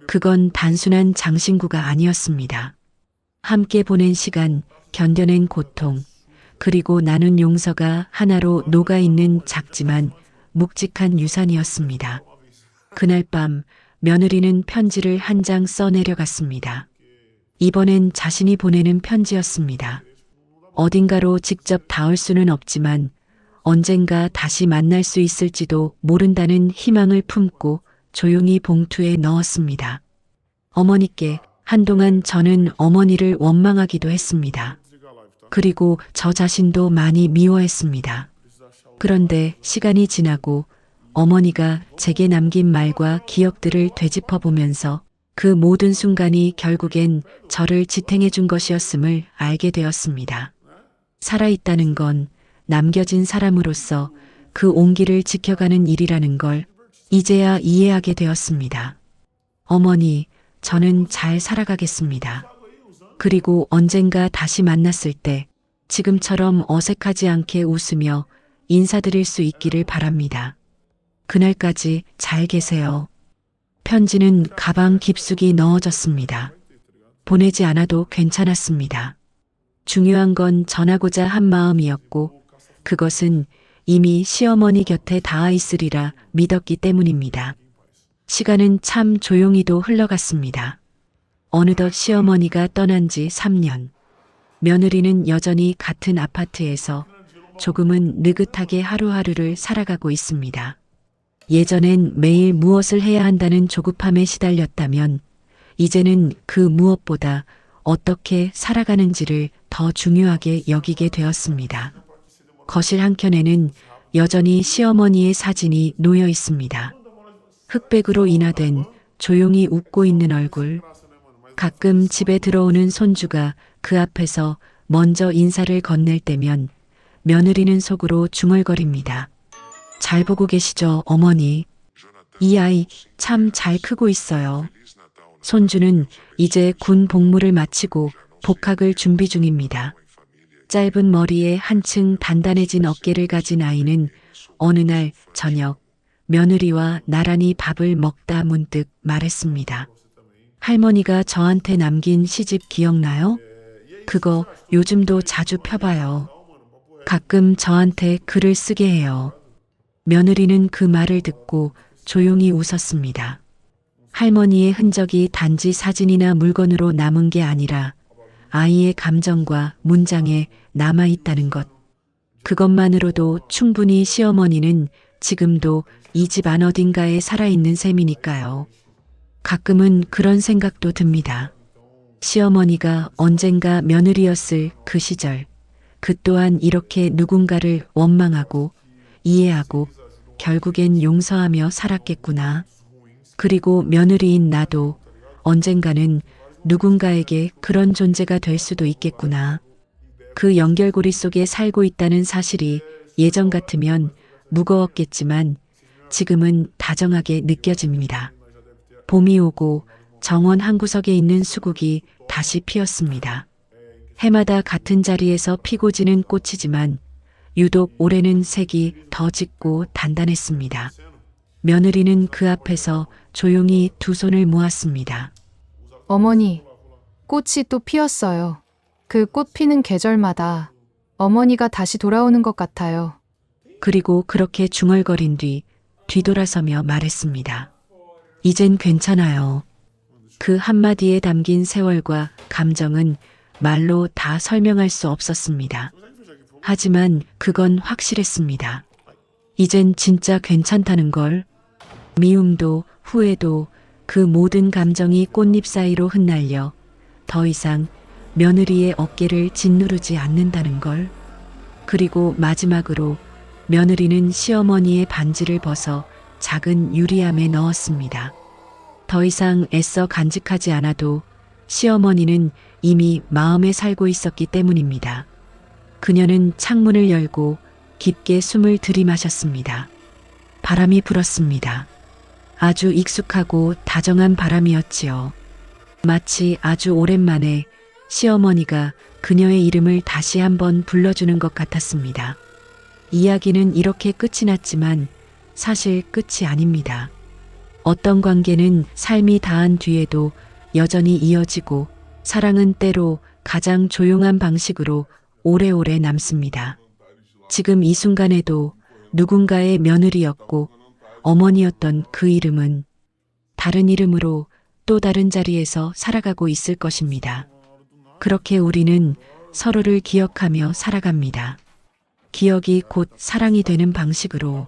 그건 단순한 장신구가 아니었습니다. 함께 보낸 시간, 견뎌낸 고통, 그리고 나눈 용서가 하나로 녹아있는 작지만 묵직한 유산이었습니다. 그날 밤 며느리는 편지를 한 장 써내려갔습니다. 이번엔 자신이 보내는 편지였습니다. 어딘가로 직접 닿을 수는 없지만 언젠가 다시 만날 수 있을지도 모른다는 희망을 품고 조용히 봉투에 넣었습니다. 어머니께 한동안 저는 어머니를 원망하기도 했습니다. 그리고 저 자신도 많이 미워했습니다. 그런데 시간이 지나고 어머니가 제게 남긴 말과 기억들을 되짚어 보면서 그 모든 순간이 결국엔 저를 지탱해 준 것이었음을 알게 되었습니다. 살아있다는 건 남겨진 사람으로서 그 온기를 지켜가는 일이라는 걸 이제야 이해하게 되었습니다. 어머니, 저는 잘 살아가겠습니다. 그리고 언젠가 다시 만났을 때 지금처럼 어색하지 않게 웃으며 인사드릴 수 있기를 바랍니다. 그날까지 잘 계세요. 편지는 가방 깊숙이 넣어졌습니다. 보내지 않아도 괜찮았습니다. 중요한 건 전하고자 한 마음이었고 그것은 이미 시어머니 곁에 닿아 있으리라 믿었기 때문입니다. 시간은 참 조용히도 흘러갔습니다. 어느덧 시어머니가 떠난 지 3년. 며느리는 여전히 같은 아파트에서 조금은 느긋하게 하루하루를 살아가고 있습니다. 예전엔 매일 무엇을 해야 한다는 조급함에 시달렸다면 이제는 그 무엇보다 어떻게 살아가는지를 더 중요하게 여기게 되었습니다. 거실 한켠에는 여전히 시어머니의 사진이 놓여 있습니다. 흑백으로 인화된 조용히 웃고 있는 얼굴. 가끔 집에 들어오는 손주가 그 앞에서 먼저 인사를 건넬 때면 며느리는 속으로 중얼거립니다. 잘 보고 계시죠, 어머니? 이 아이 참 잘 크고 있어요. 손주는 이제 군 복무를 마치고 복학을 준비 중입니다. 짧은 머리에 한층 단단해진 어깨를 가진 아이는 어느 날 저녁 며느리와 나란히 밥을 먹다 문득 말했습니다. 할머니가 저한테 남긴 시집 기억나요? 그거 요즘도 자주 펴봐요. 가끔 저한테 글을 쓰게 해요. 며느리는 그 말을 듣고 조용히 웃었습니다. 할머니의 흔적이 단지 사진이나 물건으로 남은 게 아니라 아이의 감정과 문장에 남아있다는 것. 그것만으로도 충분히 시어머니는 지금도 이 집 안 어딘가에 살아있는 셈이니까요. 가끔은 그런 생각도 듭니다. 시어머니가 언젠가 며느리였을 그 시절, 그 또한 이렇게 누군가를 원망하고 이해하고 결국엔 용서하며 살았겠구나. 그리고 며느리인 나도 언젠가는 누군가에게 그런 존재가 될 수도 있겠구나. 그 연결고리 속에 살고 있다는 사실이 예전 같으면 무거웠겠지만 지금은 다정하게 느껴집니다. 봄이 오고 정원 한 구석에 있는 수국이 다시 피었습니다. 해마다 같은 자리에서 피고 지는 꽃이지만 유독 올해는 색이 더 짙고 단단했습니다. 며느리는 그 앞에서 조용히 두 손을 모았습니다. 어머니, 꽃이 또 피었어요. 그 꽃 피는 계절마다 어머니가 다시 돌아오는 것 같아요. 그리고 그렇게 중얼거린 뒤 뒤돌아서며 말했습니다. 이젠 괜찮아요. 그 한마디에 담긴 세월과 감정은 말로 다 설명할 수 없었습니다. 하지만 그건 확실했습니다. 이젠 진짜 괜찮다는 걸. 미움도 후회도 그 모든 감정이 꽃잎 사이로 흩날려 더 이상 며느리의 어깨를 짓누르지 않는다는 걸. 그리고 마지막으로 며느리는 시어머니의 반지를 벗어 작은 유리함에 넣었습니다. 더 이상 애써 간직하지 않아도 시어머니는 이미 마음에 살고 있었기 때문입니다. 그녀는 창문을 열고 깊게 숨을 들이마셨습니다. 바람이 불었습니다. 아주 익숙하고 다정한 바람이었지요. 마치 아주 오랜만에 시어머니가 그녀의 이름을 다시 한번 불러주는 것 같았습니다. 이야기는 이렇게 끝이 났지만 사실 끝이 아닙니다. 어떤 관계는 삶이 다한 뒤에도 여전히 이어지고 사랑은 때로 가장 조용한 방식으로 오래오래 남습니다. 지금 이 순간에도 누군가의 며느리였고 어머니였던 그 이름은 다른 이름으로 또 다른 자리에서 살아가고 있을 것입니다. 그렇게 우리는 서로를 기억하며 살아갑니다. 기억이 곧 사랑이 되는 방식으로.